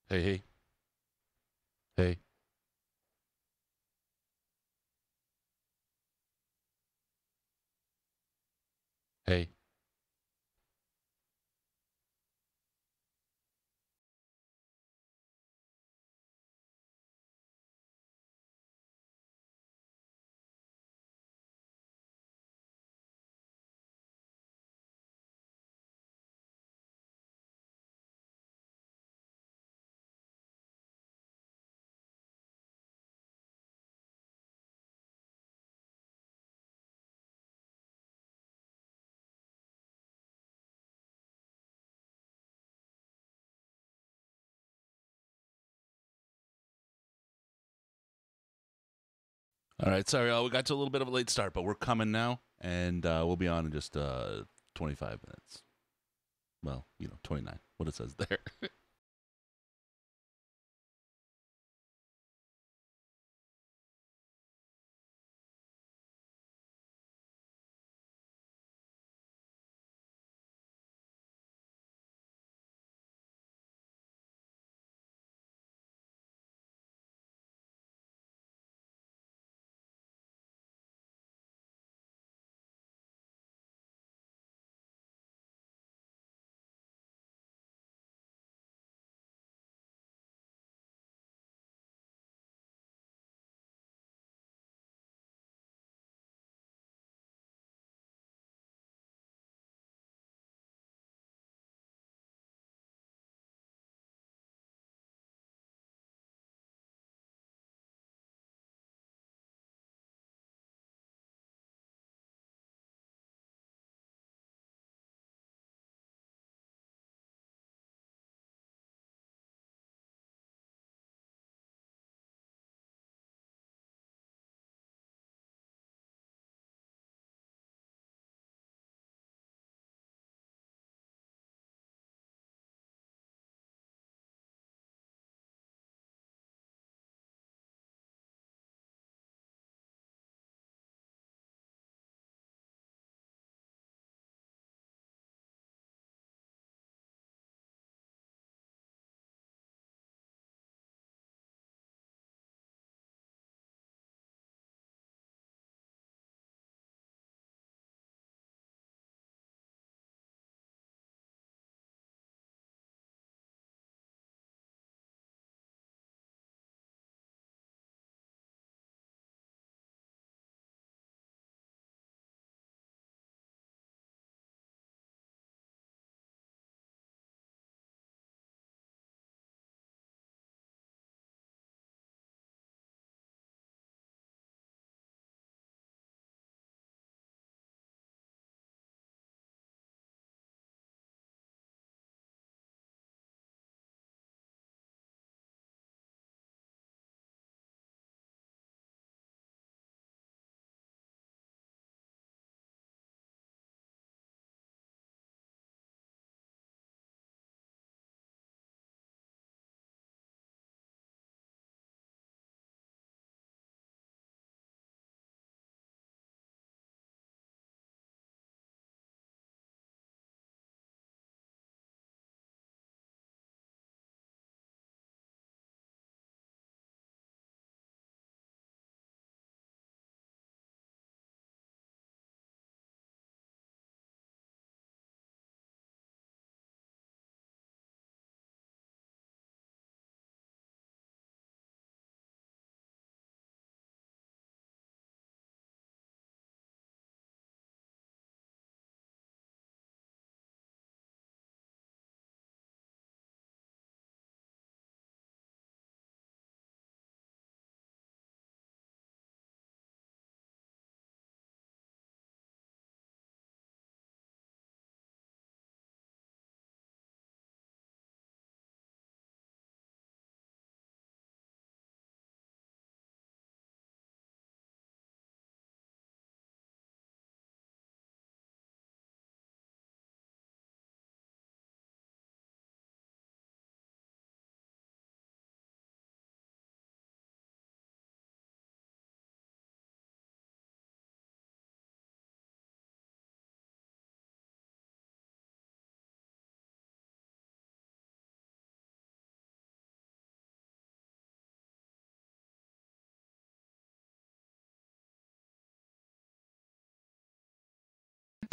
Hey, hey, hey, hey. All right, sorry, we got to a little bit of a late start, but we're coming now, and we'll be on in just 25 minutes. Well, 29, what it says there.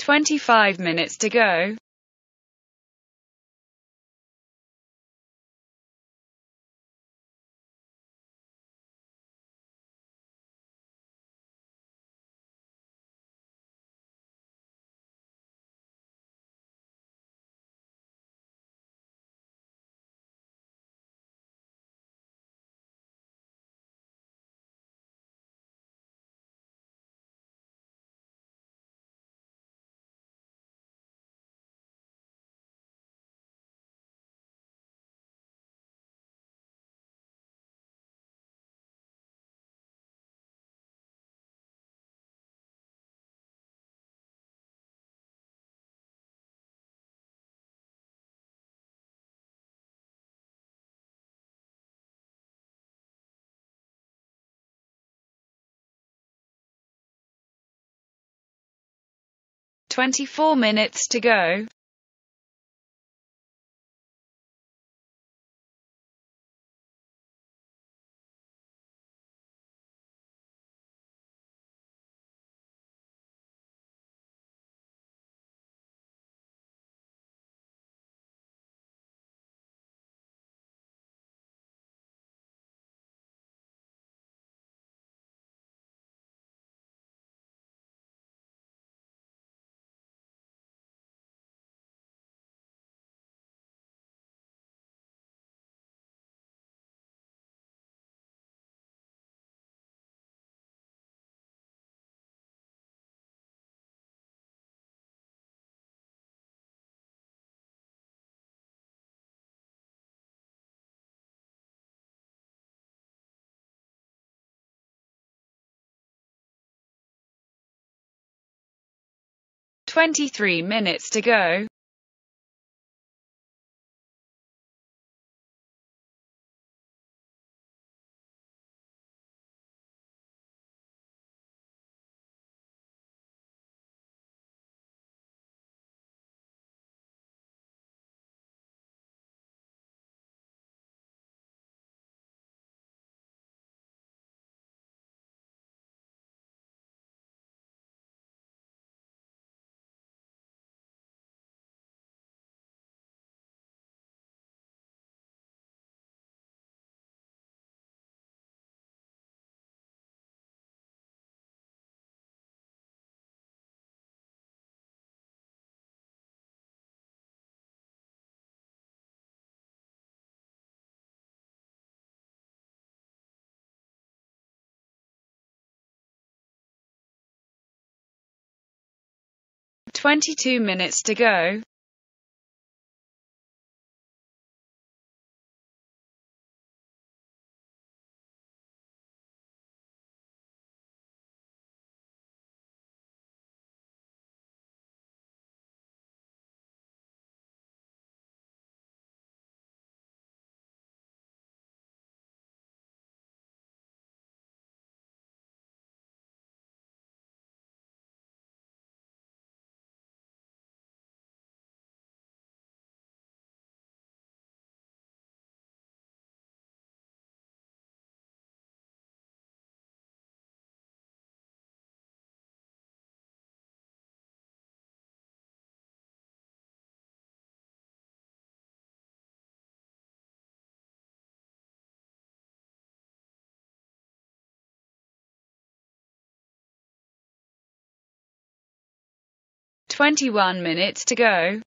25 minutes to go. "24 minutes to go. "23 minutes to go. "22 minutes to go. "21 minutes to go.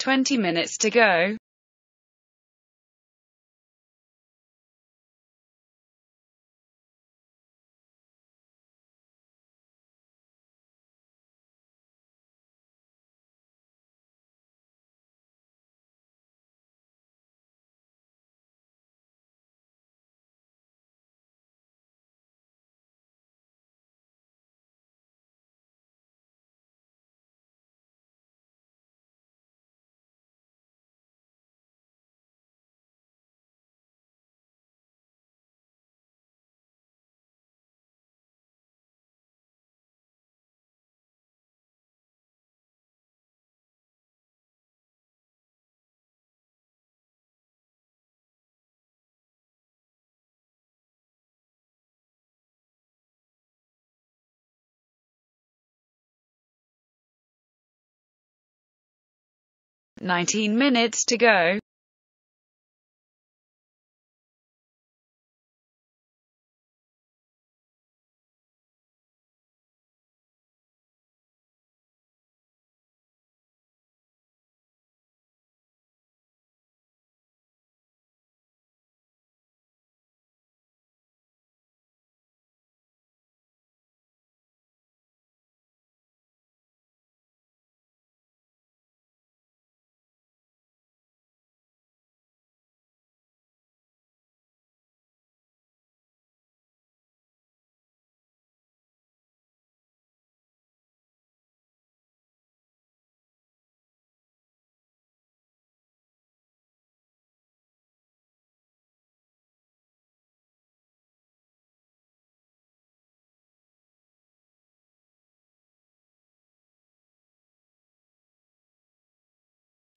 20 minutes to go. Nineteen minutes to go.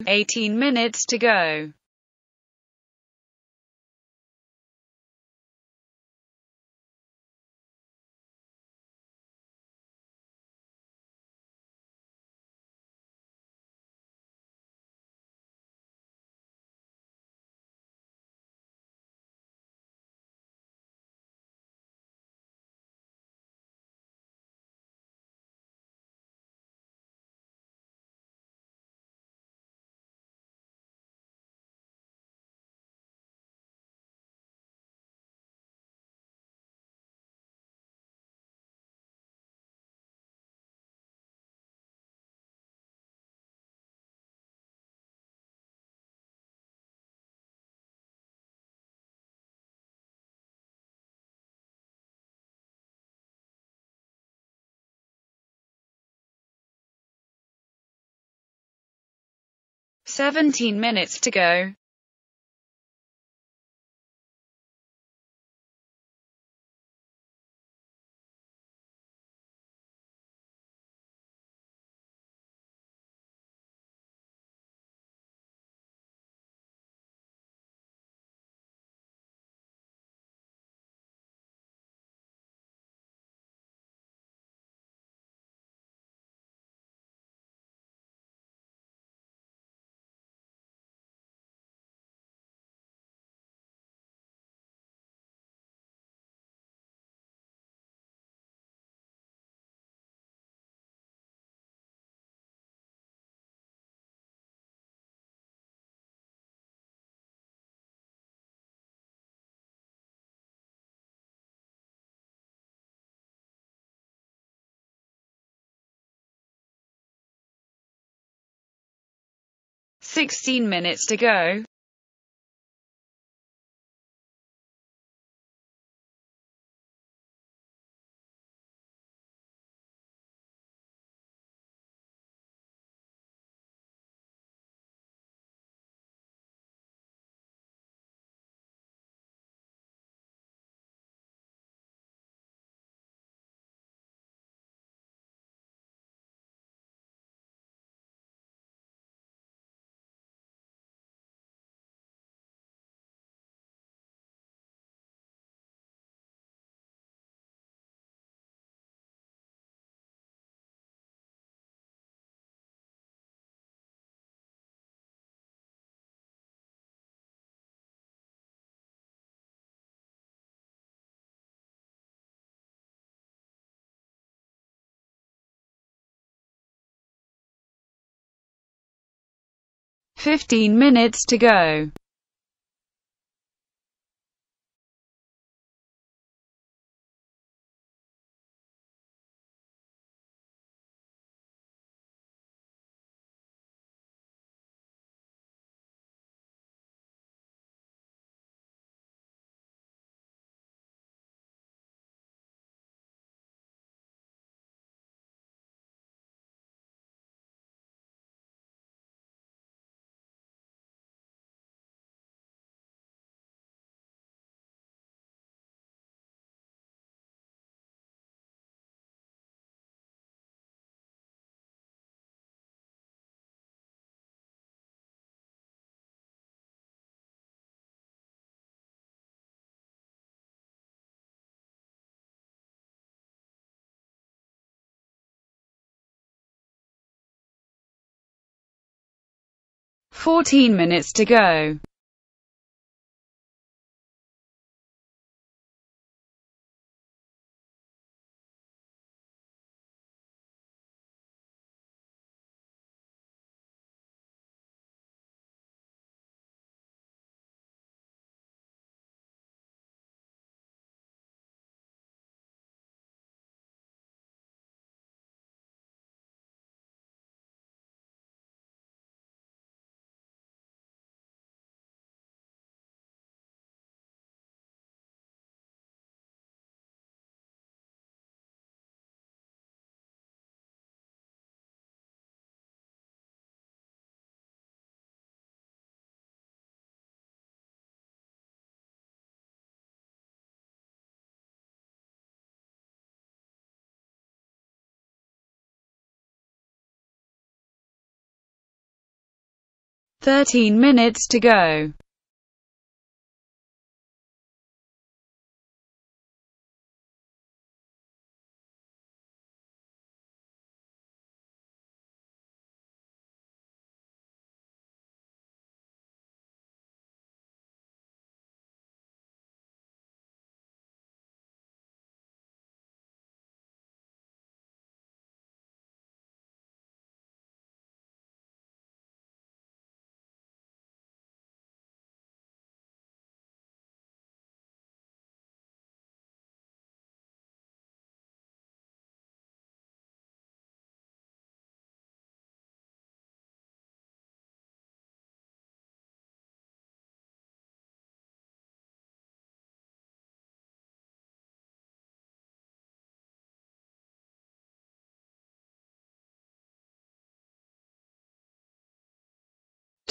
Eighteen minutes to go. Seventeen minutes to go. Sixteen minutes to go. 15 minutes to go. 14 minutes to go. 13 minutes to go.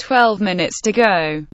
12 minutes to go.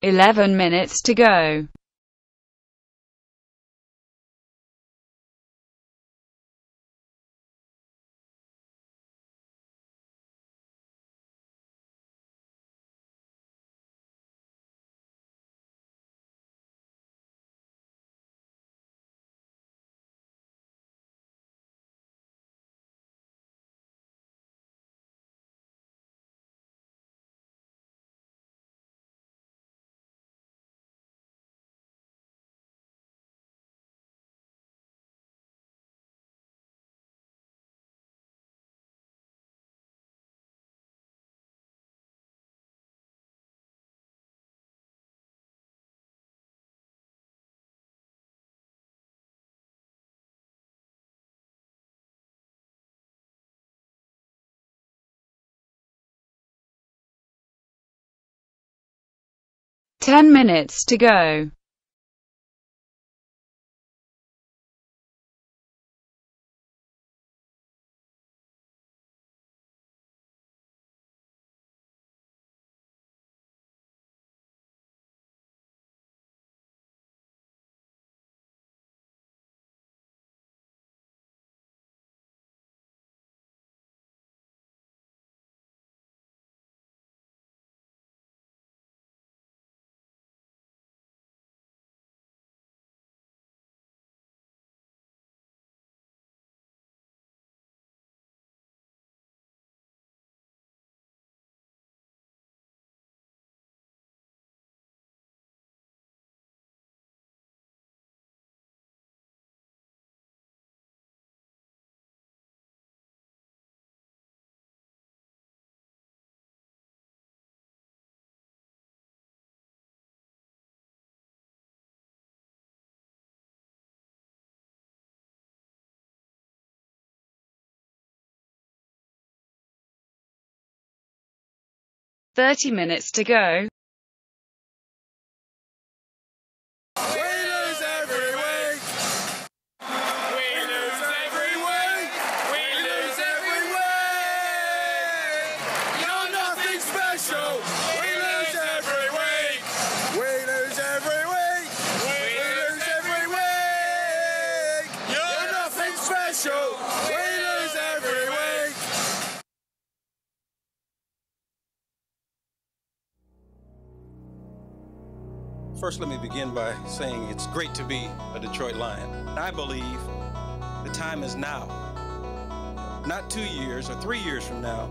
11 minutes to go. 10 minutes to go. "30 minutes to go. First, let me begin by saying it's great to be a Detroit Lion. I believe the time is now. Not 2 years or 3 years from now,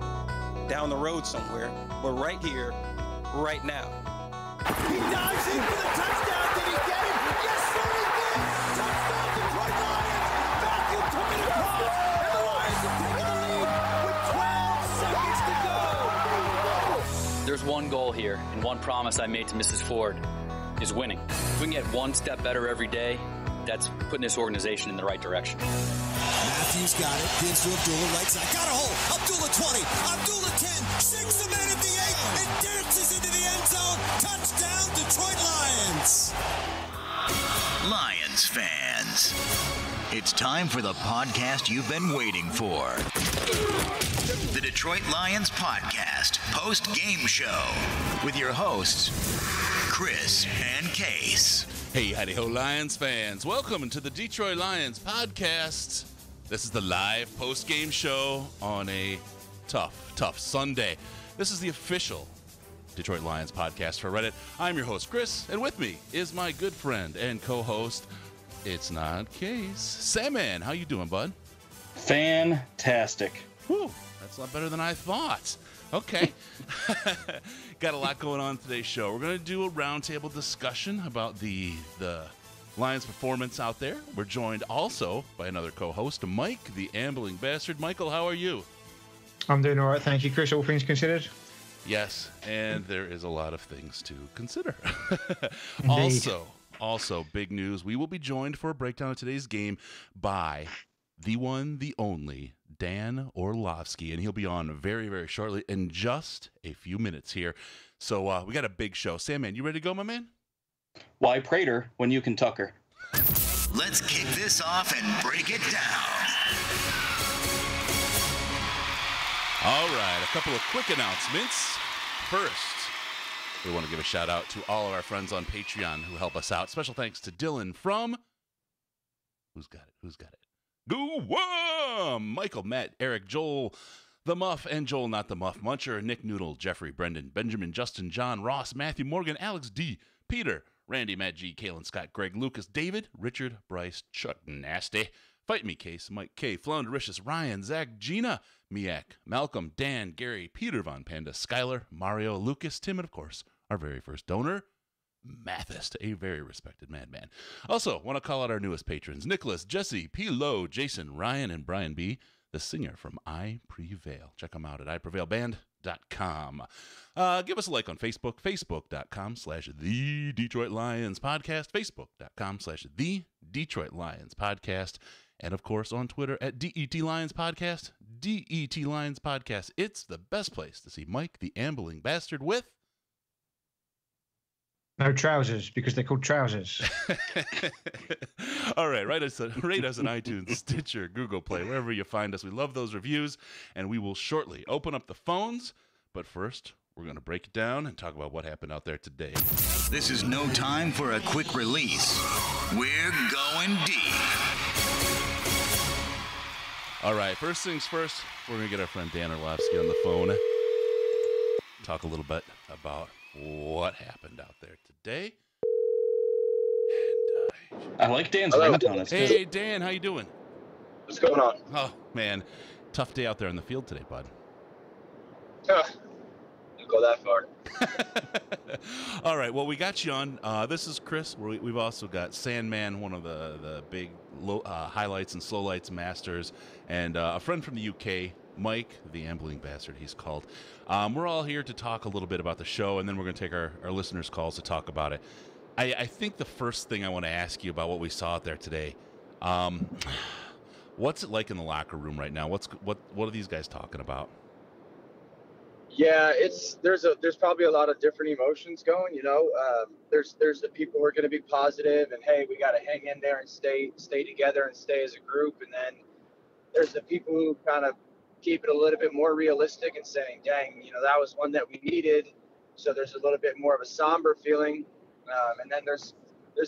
down the road somewhere, but right here, right now. He dives in for the touchdown. Did he get it? Yes, sir, he did. Touchdown, Detroit Lions. Matthew took it across, and the Lions have taken the lead with 12 seconds to go. There's one goal here, and one promise I made to Mrs. Ford is winning. If we can get one step better every day, that's putting this organization in the right direction. Matthews got it, gives to Abdullah right side, got a hole, Abdullah 20, Abdullah 10, 6 the man at the 8, and dances into the end zone. Touchdown, Detroit Lions. Lions fans, it's time for the podcast you've been waiting for. The Detroit Lions Podcast Postgame Show with your hosts, Chris and Case. Hey, howdy-ho, Lions fans. Welcome to the Detroit Lions Podcast. This is the live post-game show on a tough Sunday. This is the official Detroit Lions Podcast for Reddit. I'm your host, Chris, and with me is my good friend and co-host, it's not Case, Sandman. How you doing, bud? Fantastic. Whew, that's a lot better than I thought. Okay. Got a lot going on today's show. We're going to do a roundtable discussion about the Lions' performance out there. We're joined also by another co-host, Mike, the ambling bastard. Michael, how are you? I'm doing all right, thank you, Chris. All things considered. Yes, and there is a lot of things to consider. Also, big news. We will be joined for a breakdown of today's game by the one, the only, Dan Orlovsky, and he'll be on very, very shortly in just a few minutes here. So we got a big show. Sandman, you ready to go, my man? Why Prater when you can Tucker? Let's kick this off and break it down. All right, a couple of quick announcements. First, we want to give a shout out to all of our friends on Patreon who help us out. Special thanks to Dylan from... Who's got it? Go Michael, Matt, Eric, Joel, the Muff, and Joel, not the Muff, Muncher, Nick Noodle, Jeffrey, Brendan, Benjamin, Justin, John, Ross, Matthew, Morgan, Alex D, Peter, Randy, Matt G, Kalen, Scott, Greg, Lucas, David, Richard, Bryce, Chuck, Nasty, Fight Me Case, Mike K, Floundericious, Ryan, Zach, Gina, Miak, Malcolm, Dan, Gary, Peter Von Panda, Skylar, Mario, Lucas, Tim, and of course, our very first donor, Mathis, a very respected madman. Also, want to call out our newest patrons, Nicholas, Jesse, P. Lowe, Jason, Ryan, and Brian B., the singer from I Prevail. Check them out at iprevailband.com. Give us a like on Facebook, facebook.com/The Detroit Lions Podcast, facebook.com/The Detroit Lions Podcast, and of course on Twitter at DET Lions Podcast, DET Lions Podcast. It's the best place to see Mike, the ambling bastard, with No trousers, because they're called trousers. All right, rate us on iTunes, Stitcher, Google Play, wherever you find us. We love those reviews, and we will shortly open up the phones. But first, we're going to break it down and talk about what happened out there today. This is no time for a quick release. We're going deep. All right, first things first, we're going to get our friend Dan Orlovsky on the phone. Talk a little bit about what happened out there today. And I like Dan's ringtone. It's hey, good. Dan, how you doing? What's going on? Oh, man, tough day out there on the field today, bud. Don't go that far. All right, well, we got you on. This is Chris. We've also got Sandman, one of the big highlights and slowlights masters, and a friend from the UK, Mike, the ambling bastard, he's called. We're all here to talk a little bit about the show, and then we're going to take our listeners' calls to talk about it. I think the first thing I want to ask you about what we saw out there today, what's it like in the locker room right now? What are these guys talking about? Yeah, there's probably a lot of different emotions going. There's the people who are going to be positive and hey, we got to hang in there and stay together and stay as a group, and then there's the people who kind of keep it a little bit more realistic and saying, dang, that was one that we needed. So there's a little bit more of a somber feeling. And then there's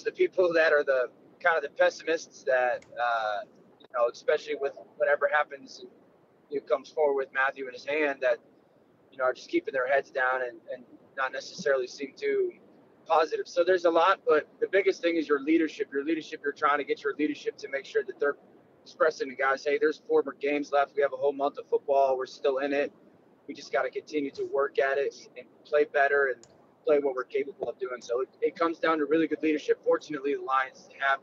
the people that are the kind of the pessimists that, especially with whatever happens, comes forward with Matthew in his hand, that, are just keeping their heads down and not necessarily seem too positive. So there's a lot, but the biggest thing is your leadership. You're trying to get your leadership to make sure that they're expressing to guys, hey, there's 4 more games left. We have a whole month of football. We're still in it. We just got to continue to work at it and play better and play what we're capable of doing. So it comes down to really good leadership. Fortunately, the Lions have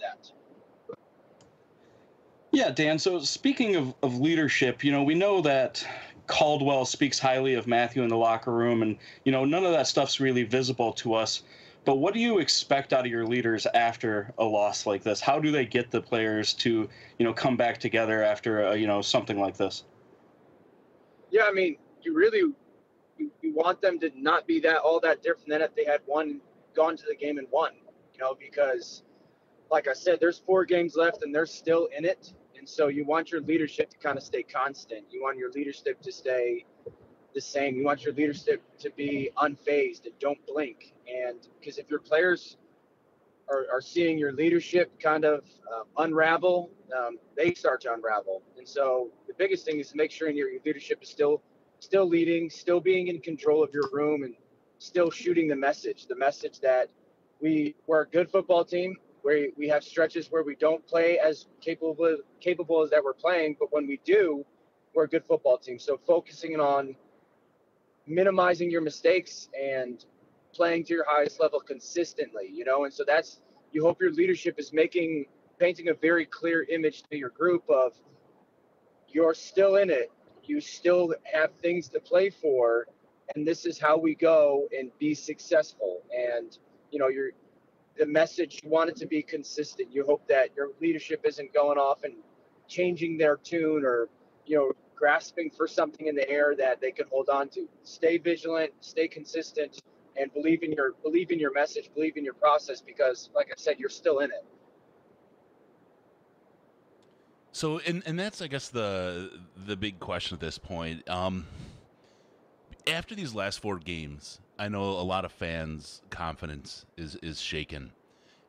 that. Yeah, Dan, so speaking of leadership, we know that Caldwell speaks highly of Matthew in the locker room, and, none of that stuff's really visible to us. But what do you expect out of your leaders after a loss like this? How do they get the players to, come back together after, something like this? Yeah, I mean, you want them to not be all that different than if they had gone to the game and won, because like I said, there's 4 games left and they're still in it. And so you want your leadership to kind of stay constant. You want your leadership to stay the same. You want your leadership to be unfazed and don't blink. And because if your players are seeing your leadership kind of unravel, they start to unravel. And so the biggest thing is to make sure your leadership is still leading, still being in control of your room, and still shooting the message that we're a good football team. Where we have stretches where we don't play as capable as that we're playing, but when we do, we're a good football team. So focusing on minimizing your mistakes and playing to your highest level consistently, and so you hope your leadership is painting a very clear image to your group of you're still in it, you still have things to play for, and this is how we go and be successful. And the message, you want it to be consistent. You hope that your leadership isn't going off and changing their tune or, grasping for something in the air that they can hold on to. Stay vigilant, stay consistent, and believe in your message, believe in your process, because like I said, you're still in it. So, and that's, I guess, the big question at this point. After these last 4 games, I know a lot of fans' confidence is shaken,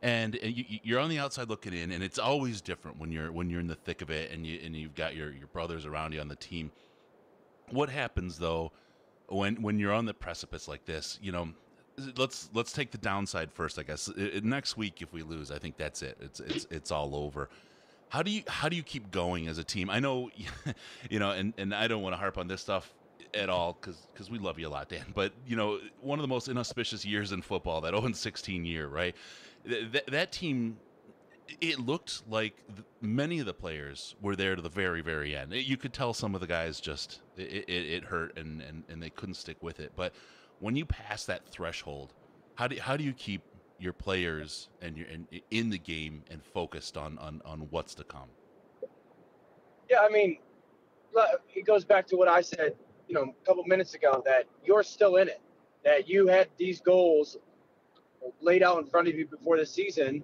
and you're on the outside looking in, and it's always different when you're in the thick of it, and you've got your brothers around you on the team. What happens though when you're on the precipice like this? Let's take the downside first, I guess. Next week, if we lose, I think that's it. It's all over. How do you keep going as a team? I know, and I don't want to harp on this stuff at all because we love you a lot, Dan. But one of the most inauspicious years in football, that 0-16 year, right? That team, it looked like many of the players were there to the very, very end. You could tell some of the guys just it hurt and they couldn't stick with it. But when you pass that threshold, how do you keep your players and in the game and focused on what's to come? Yeah, I mean, it goes back to what I said, a couple minutes ago, that you're still in it, that you had these goals laid out in front of you before the season,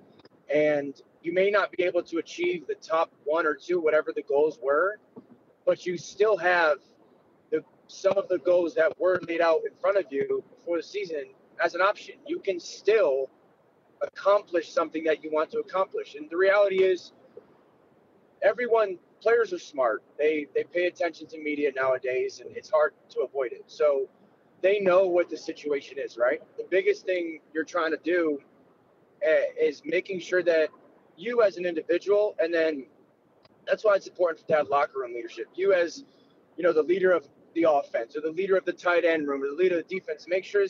and you may not be able to achieve the top 1 or 2, whatever the goals were, but you still have some of the goals that were laid out in front of you before the season as an option. You can still accomplish something that you want to accomplish. And the reality is, players are smart. They pay attention to media nowadays, and it's hard to avoid it. So they know what the situation is, right? The biggest thing you're trying to do is making sure that you as an individual, and then that's why it's important to have locker room leadership. You as, the leader of the offense, or the leader of the tight end room, or the leader of the defense, make sure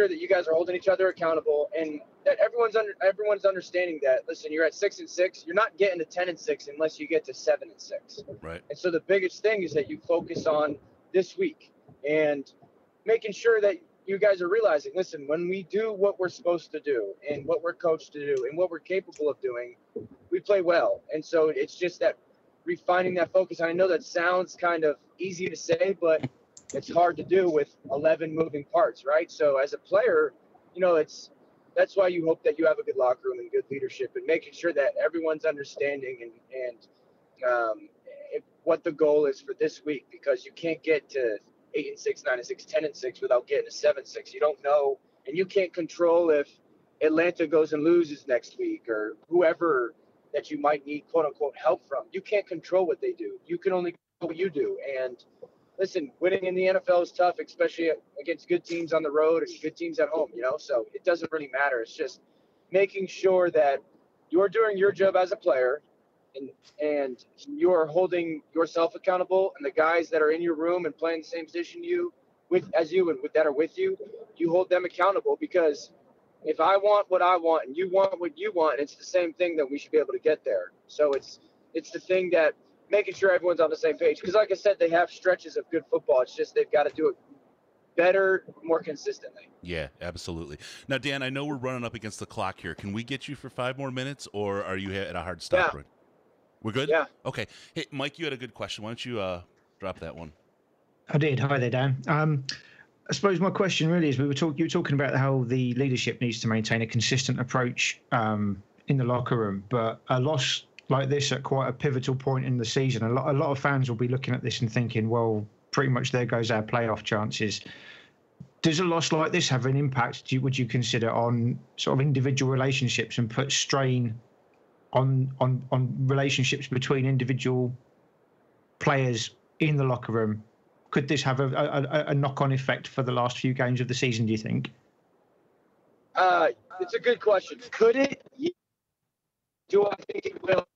that you guys are holding each other accountable, and that everyone's understanding that, listen, you're at 6-6, you're not getting to 10-6 unless you get to 7-6. Right. And so the biggest thing is that you focus on this week and making sure that you guys are realizing, listen, when we do what we're supposed to do and what we're coached to do and what we're capable of doing, we play well. And so it's just that refining that focus. I know that sounds kind of easy to say, but it's hard to do with 11 moving parts, right? So as a player, that's why you hope that you have a good locker room and good leadership, and making sure that everyone's understanding and what the goal is for this week, because you can't get to 8-6, 9-6, 10-6 without getting to 7-6. You don't know, and you can't control if Atlanta goes and loses next week, or whoever that you might need quote unquote help from. You can't control what they do. You can only control what you do. And listen, winning in the NFL is tough, especially against good teams on the road and good teams at home, so it doesn't really matter. It's just making sure that you're doing your job as a player, and you're holding yourself accountable, and the guys that are in your room and playing the same position that are with you, you hold them accountable, because if I want what I want and you want what you want, it's the same thing, that we should be able to get there. So it's the thing that making sure everyone's on the same page, because like I said, they have stretches of good football. It's just they've got to do it better, more consistently. Yeah, absolutely. Now, Dan, I know we're running up against the clock here. Can we get you for 5 more minutes, or are you at a hard stop? Yeah. We're good? Yeah. Okay. Hey, Mike, you had a good question. Why don't you drop that one? I did. Hi there, Dan. I suppose my question really is, you were talking about how the leadership needs to maintain a consistent approach in the locker room, but a loss like this at quite a pivotal point in the season, a lot of fans will be looking at this and thinking, well, pretty much there goes our playoff chances. Does a loss like this have an impact, would you consider, on sort of individual relationships, and put strain on relationships between individual players in the locker room? Could this have a knock-on effect for the last few games of the season, do you think? It's a good question. Could it? Yeah. Do I think it will?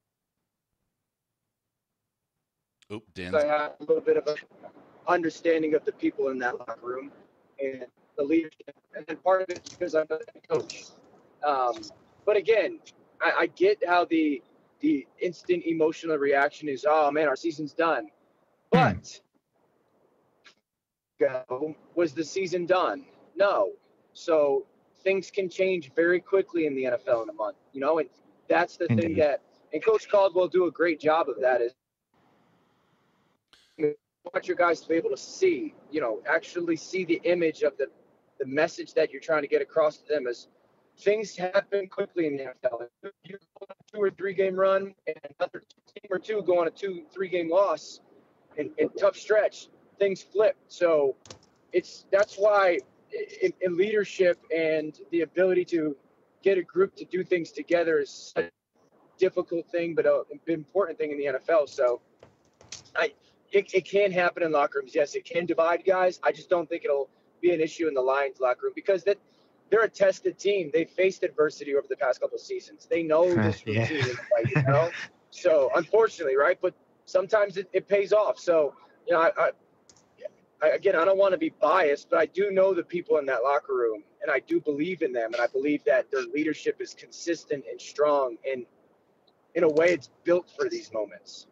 Oh, Dan. I have a little bit of an understanding of the people in that locker room and the leadership. And then part of it is because I'm a coach. But again, I get how the instant emotional reaction is, oh, man, our season's done. But was the season done? No. So things can change very quickly in the NFL in a month, and that's the thing that, and Coach Caldwell do a great job of that, is I want your guys to be able to see, actually see the image of the message that you're trying to get across to them. As things happen quickly in the NFL. You go on a 2 or 3 game run, and another team or two go on a 2-3 game loss, and tough stretch, things flip. So that's why in leadership and the ability to get a group to do things together is a difficult thing, but an important thing in the NFL. So it can happen in locker rooms. Yes, it can divide guys. I just don't think it'll be an issue in the Lions locker room, because they're a tested team. They've faced adversity over the past couple of seasons. They know this routine is right, So unfortunately, right? But sometimes it pays off. So, I don't want to be biased, but I do know the people in that locker room, and I do believe in them, and I believe that their leadership is consistent and strong, and in a way it's built for these moments.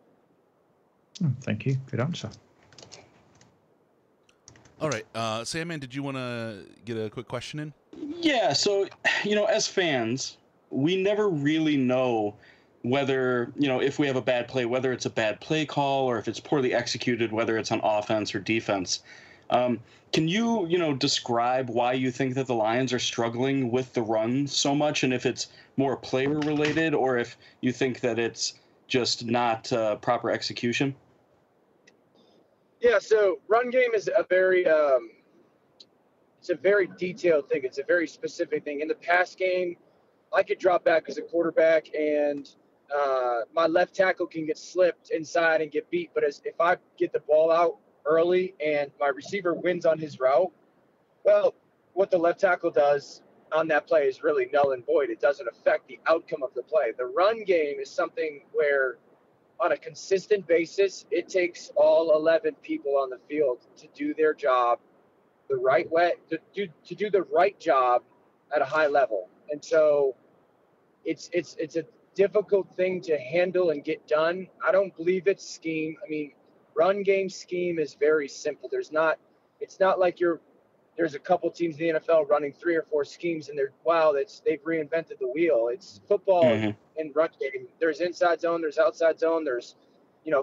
Thank you. Good answer. All right. Sandman, did you want to get a quick question in? Yeah, so, as fans, we never really know whether, if we have a bad play, whether it's a bad play call or if it's poorly executed, whether it's on offense or defense. Can you, describe why you think that the Lions are struggling with the run so much, and if it's more player related or if you think that it's just not proper execution? Yeah, so run game is a very it's a very detailed thing. It's a very specific thing. In the pass game, I could drop back as a quarterback and my left tackle can get slipped inside and get beat. But if I get the ball out early and my receiver wins on his route, well, what the left tackle does on that play is really null and void. It doesn't affect the outcome of the play. The run game is something where on a consistent basis, it takes all 11 people on the field to do their job the right way, to do the right job at a high level. And so it's a difficult thing to handle and get done. I don't believe it's scheme. I mean, run game scheme is very simple. It's not like there's a couple teams in the NFL running 3 or 4 schemes and they've reinvented the wheel. It's football and run game. There's inside zone, there's outside zone, there's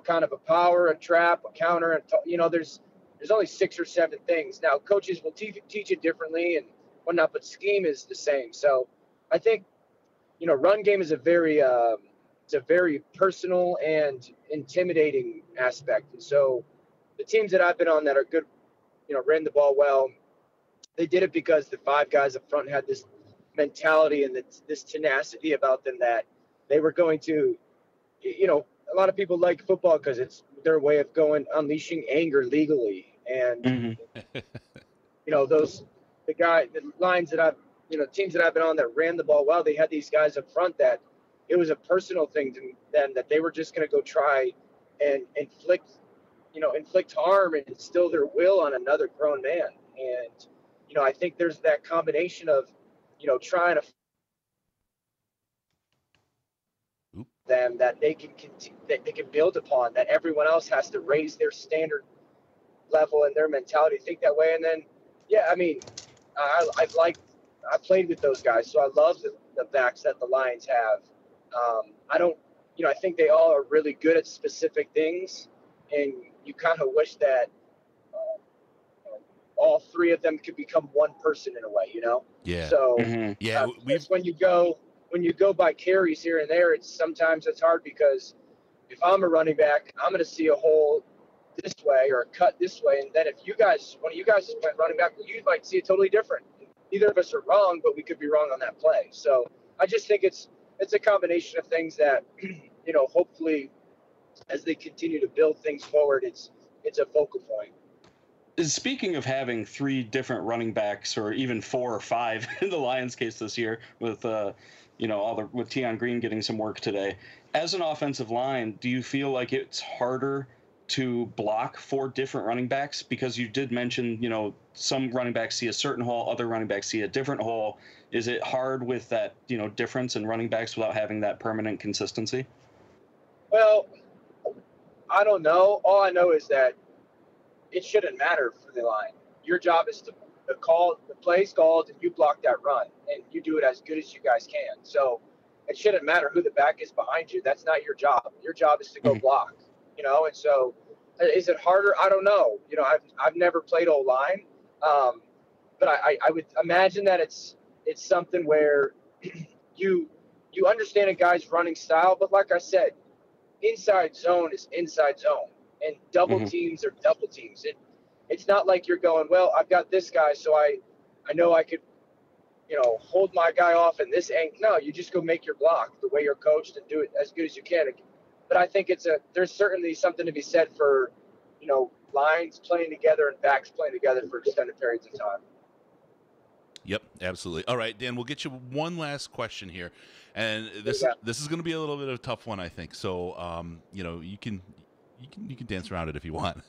kind of a power, a trap, a counter, and there's only 6 or 7 things. Now coaches will teach it differently and whatnot, but scheme is the same. So I think run game is a very personal and intimidating aspect. And so the teams that I've been on that are good, ran the ball well, they did it because the 5 guys up front had this mentality and this tenacity about them that they were going to, a lot of people like football because it's their way of unleashing anger legally. And, the lines that teams that I've been on that ran the ball well, they had these guys up front that it was a personal thing to them that they were just going to go try and inflict harm and instill their will on another grown man. And, I think there's that combination of, trying to them that they can build upon, that everyone else has to raise their standard level and their mentality, think that way. And then, I played with those guys, so I love the backs that the Lions have. I think they all are really good at specific things, and you kind of wish that all 3 of them could become one person in a way, Yeah. So when you go by carries here and there, sometimes it's hard because if I'm a running back, I'm going to see a hole this way or a cut this way, and then if one of you guys is playing running back, you might see it totally different. Neither of us are wrong, but we could be wrong on that play. So I just think it's a combination of things that hopefully as they continue to build things forward, it's a focal point. Speaking of having 3 different running backs, or even 4 or 5 in the Lions' case this year, with with Tion Green getting some work today, as an offensive line, do you feel like it's harder to block 4 different running backs? Because you did mention, some running backs see a certain hole, other running backs see a different hole. Is it hard with that, difference in running backs without having that permanent consistency? Well, I don't know. All I know is that it shouldn't matter for the line. Your job is to the play's called and you block that run and you do it as good as you guys can. So it shouldn't matter who the back is behind you. That's not your job. Your job is to go block, and so is it harder? I don't know. I've never played O-line, but I would imagine that it's something where you understand a guy's running style, but like I said, inside zone is inside zone. And double teams are double teams. It's not like you're going, well, I've got this guy, so I know I could, hold my guy off in this angle. No, you just go make your block the way you're coached and do it as good as you can. But I think there's certainly something to be said for, lines playing together and backs playing together for extended periods of time. Yep, absolutely. All right, Dan, we'll get you one last question here, and this is going to be a little bit of a tough one, I think. So, you can dance around it if you want.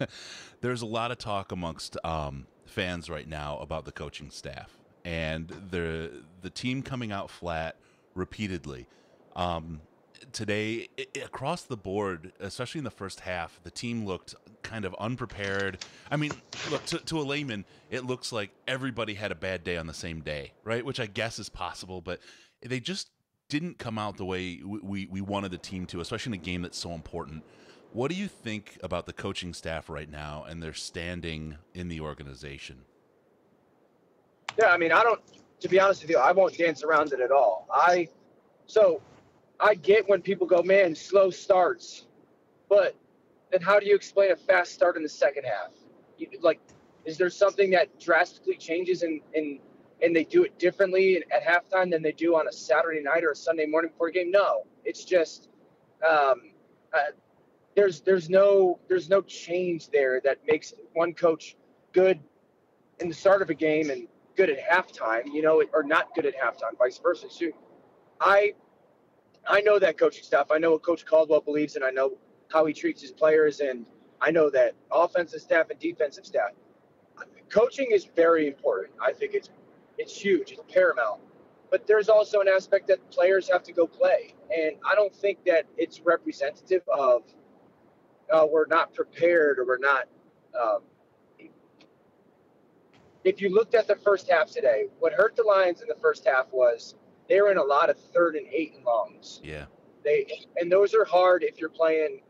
There's a lot of talk amongst fans right now about the coaching staff and the team coming out flat repeatedly. Today, across the board, especially in the first half, the team looked kind of unprepared. I mean, look, to a layman, it looks like everybody had a bad day on the same day, right? Which I guess is possible, but they just didn't come out the way we wanted the team to, especially in a game that's so important. What do you think about the coaching staff right now and their standing in the organization? Yeah, I mean, to be honest with you, I won't dance around it at all. So I get when people go, man, slow starts, but then how do you explain a fast start in the second half? Is there something that drastically changes and they do it differently at halftime than they do on a Saturday night or a Sunday morning before a game? No, it's just there's no change there that makes one coach good in the start of a game and good at halftime, or not good at halftime, vice versa. So I know that coaching staff. I know what Coach Caldwell believes, and I know how he treats his players, and I know that offensive staff and defensive staff. Coaching is very important. I think it's huge. It's paramount. But there's also an aspect that players have to go play, and I don't think that it's representative of we're not prepared or we're not. If you looked at the first half today, what hurt the Lions in the first half was they were in a lot of 3rd and 8 and longs. Yeah. And those are hard if you're playing,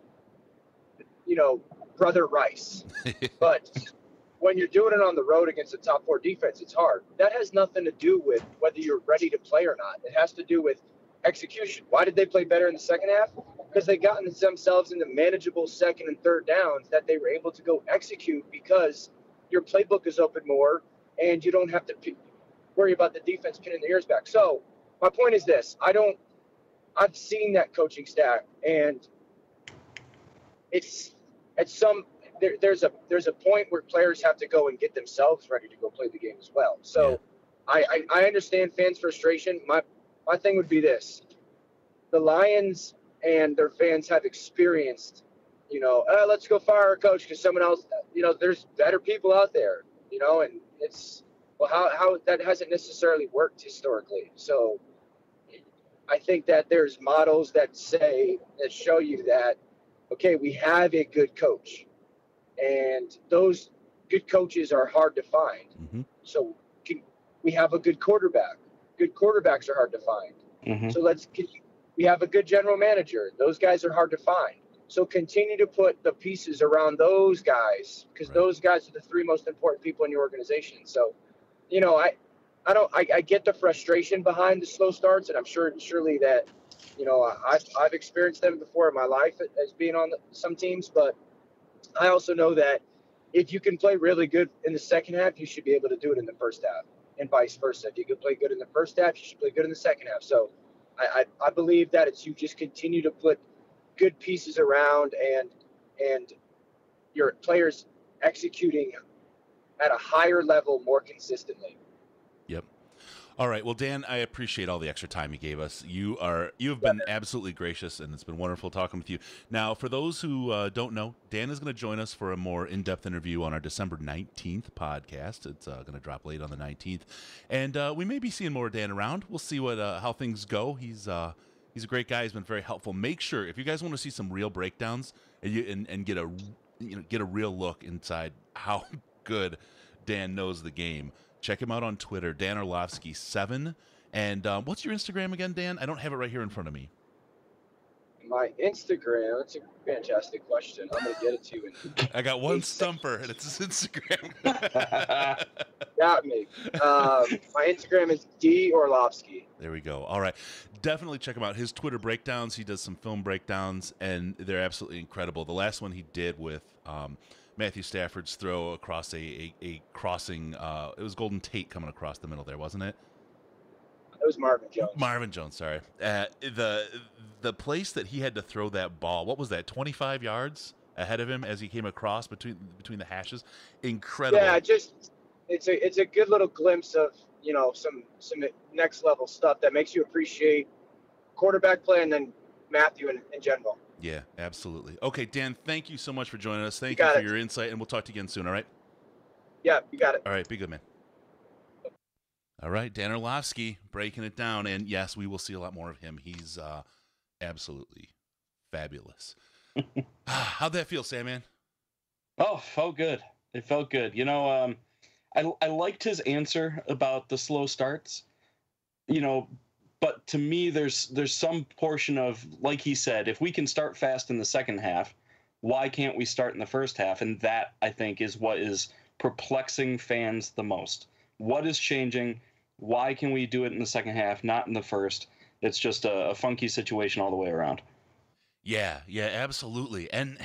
Brother Rice. But when you're doing it on the road against a top 4 defense, it's hard. That has nothing to do with whether you're ready to play or not. It has to do with execution. Why did they play better in the second half? Because they got themselves into manageable 2nd and 3rd downs that they were able to go execute because your playbook is open more and you don't have to worry about the defense pinning their ears back. So my point is this. I've seen that coaching staff, and it's at there's a point where players have to go and get themselves ready to go play the game as well. So yeah. I understand fans' frustration. My thing would be this. The Lions and their fans have experienced, let's go fire our coach because someone else, there's better people out there, and it's, well, how that hasn't necessarily worked historically. So I think that there's models that show you that, okay, we have a good coach, and those good coaches are hard to find. Mm-hmm. So we have a good quarterback. Good quarterbacks are hard to find. Mm-hmm. So we have a good general manager. Those guys are hard to find. So continue to put the pieces around those guys, because those guys are the 3 most important people in your organization. So, I get the frustration behind the slow starts, and I'm surely that, I've experienced them before in my life as being on some teams, but I also know that if you can play really good in the second half, you should be able to do it in the first half, and vice versa. If you can play good in the first half, you should play good in the second half. So I believe that you just continue to put good pieces around and your players executing at a higher level more consistently. Yep. All right. Well, Dan, I appreciate all the extra time you gave us. You have been absolutely gracious, and it's been wonderful talking with you. Now, for those who don't know, Dan is going to join us for a more in-depth interview on our December 19th podcast. It's going to drop late on the 19th, and we may be seeing more of Dan around. We'll see how things go. He's a great guy. He's been very helpful. Make sure if you guys want to see some real breakdowns and get a real look inside how good Dan knows the game, check him out on Twitter, Dan Orlovsky 7. And what's your Instagram again, Dan? I don't have it right here in front of me. My Instagram, that's a fantastic question. I'm going to get it to you. I got one stumper, and it's his Instagram. Got me. My Instagram is D Orlovsky. There we go. All right. Definitely check him out. His Twitter breakdowns, he does some film breakdowns, and they're absolutely incredible. The last one he did with Matthew Stafford's throw across a crossing, it was Golden Tate coming across the middle there, wasn't it? It was Marvin Jones. Marvin Jones, sorry. The place that he had to throw that ball, what was that, 25 yards ahead of him as he came across between the hashes? Incredible. Yeah, it's a good little glimpse of, some next level stuff that makes you appreciate quarterback play and then Matthew in general. Yeah, absolutely. Okay, Dan, thank you so much for joining us. Thank you for your insight, and we'll talk to you again soon, all right? Yeah, you got it. All right, be good, man. All right, Dan Orlovsky breaking it down, and yes, we will see a lot more of him. He's absolutely fabulous. How'd that feel, Sam, man? Oh, felt good. It felt good. I liked his answer about the slow starts, but to me, there's some portion of, like he said, if we can start fast in the second half, Why can't we start in the first half? And that, I think, is what is perplexing fans the most. What is changing? Why can we do it in the second half, not in the first? It's just a funky situation all the way around. Yeah, absolutely. And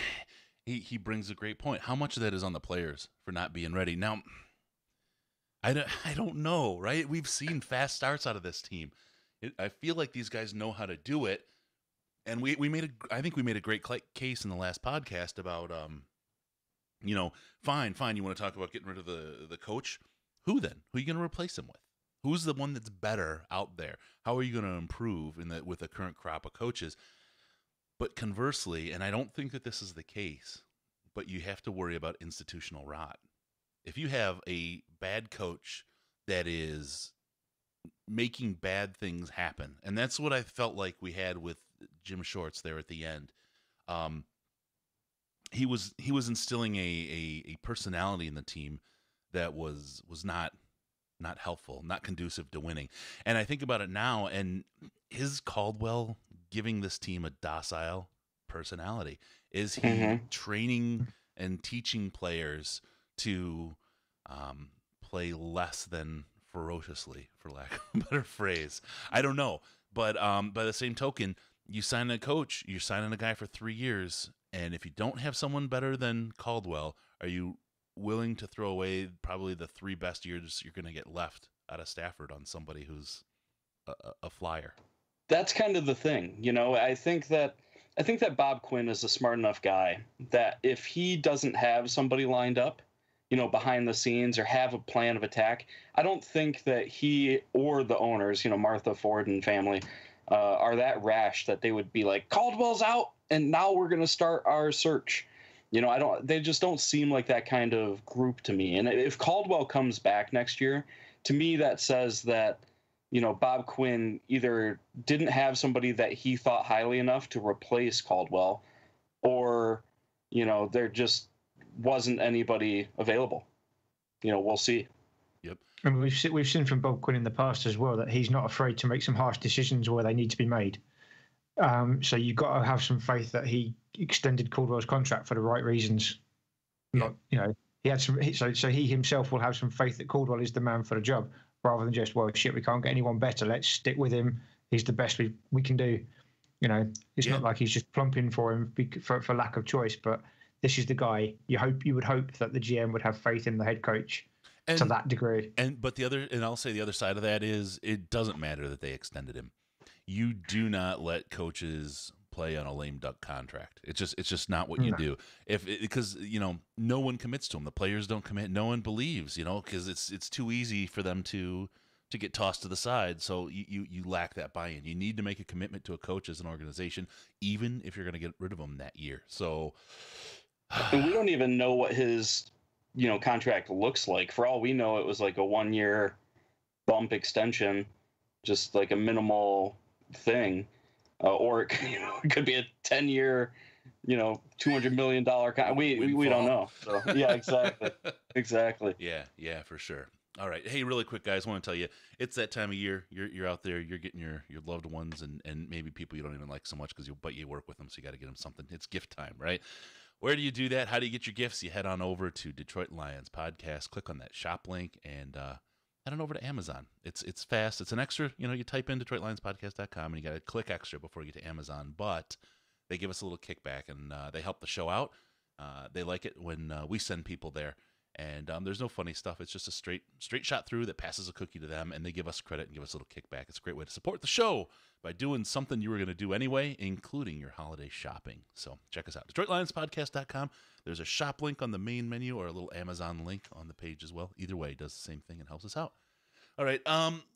he brings a great point. How much of that is on the players for not being ready? Now, I don't know, right? We've seen fast starts out of this team. I feel like these guys know how to do it. And I think we made a great case in the last podcast about, fine. You want to talk about getting rid of the coach? Who then? Who are you going to replace him with? Who's the one that's better out there? How are you going to improve with the current crop of coaches? But conversely, and I don't think that this is the case, but you have to worry about institutional rot. If you have a bad coach that is making bad things happen, and that's what I felt like we had with Jim Shorts there at the end. He was instilling a personality in the team that was not helpful, not conducive to winning. And I think about it now, and is Caldwell giving this team a docile personality? Is he training and teaching players to play less than ferociously, for lack of a better phrase? I don't know. But by the same token, you sign a coach, you're signing a guy for 3 years, and if you don't have someone better than Caldwell, are you willing to throw away probably the 3 best years you're going to get left out of Stafford on somebody who's a flyer? That's kind of the thing. I think that Bob Quinn is a smart enough guy that if he doesn't have somebody lined up, behind the scenes or have a plan of attack, I don't think that he or the owners, Martha Ford and family, are that rash that they would be like, Caldwell's out and now we're going to start our search. They just don't seem like that kind of group to me. And if Caldwell comes back next year, to me, that says that, Bob Quinn either didn't have somebody that he thought highly enough to replace Caldwell, or, there just wasn't anybody available. We'll see. Yep. And we've seen from Bob Quinn in the past as well that he's not afraid to make some harsh decisions where they need to be made. So you've got to have some faith that he extended Caldwell's contract for the right reasons. Not, he had some. So he himself will have some faith that Caldwell is the man for the job, rather than just, well, shit, we can't get anyone better. Let's stick with him. He's the best we can do. It's not like he's just plumping for him for lack of choice. But this is the guy. You would hope that the GM would have faith in the head coach to that degree. And I'll say the other side of that is it doesn't matter that they extended him. You do not let coaches play on a lame duck contract. It's just not what you do. Because no one commits to him. The players don't commit. No one believes. Because it's too easy for them to get tossed to the side. So you lack that buy-in. You need to make a commitment to a coach as an organization, even if you're going to get rid of him that year. So, and we don't even know what his contract looks like. For all we know, it was like a 1-year bump extension, just like a minimal thing, or it could be a 10-year, $200 million contract. We don't know. So yeah, exactly. Yeah, for sure. All right, hey, really quick, guys, I want to tell you, it's that time of year. You're out there, you're getting your loved ones and maybe people you don't even like so much but you work with them, so you got to get them something. It's gift time, right? Where do you do that? How do you get your gifts? You head on over to Detroit Lions Podcast, click on that shop link, and head on over to Amazon. It's fast. It's an extra, you type in DetroitLionsPodcast.com, and you got to click extra before you get to Amazon. But they give us a little kickback, and they help the show out. They like it when we send people there. And there's no funny stuff. It's just a straight shot through that passes a cookie to them, and they give us credit and give us a little kickback. It's a great way to support the show by doing something you were going to do anyway, including your holiday shopping. So check us out, DetroitLionsPodcast.com. There's a shop link on the main menu or a little Amazon link on the page as well. Either way, it does the same thing and helps us out. All right,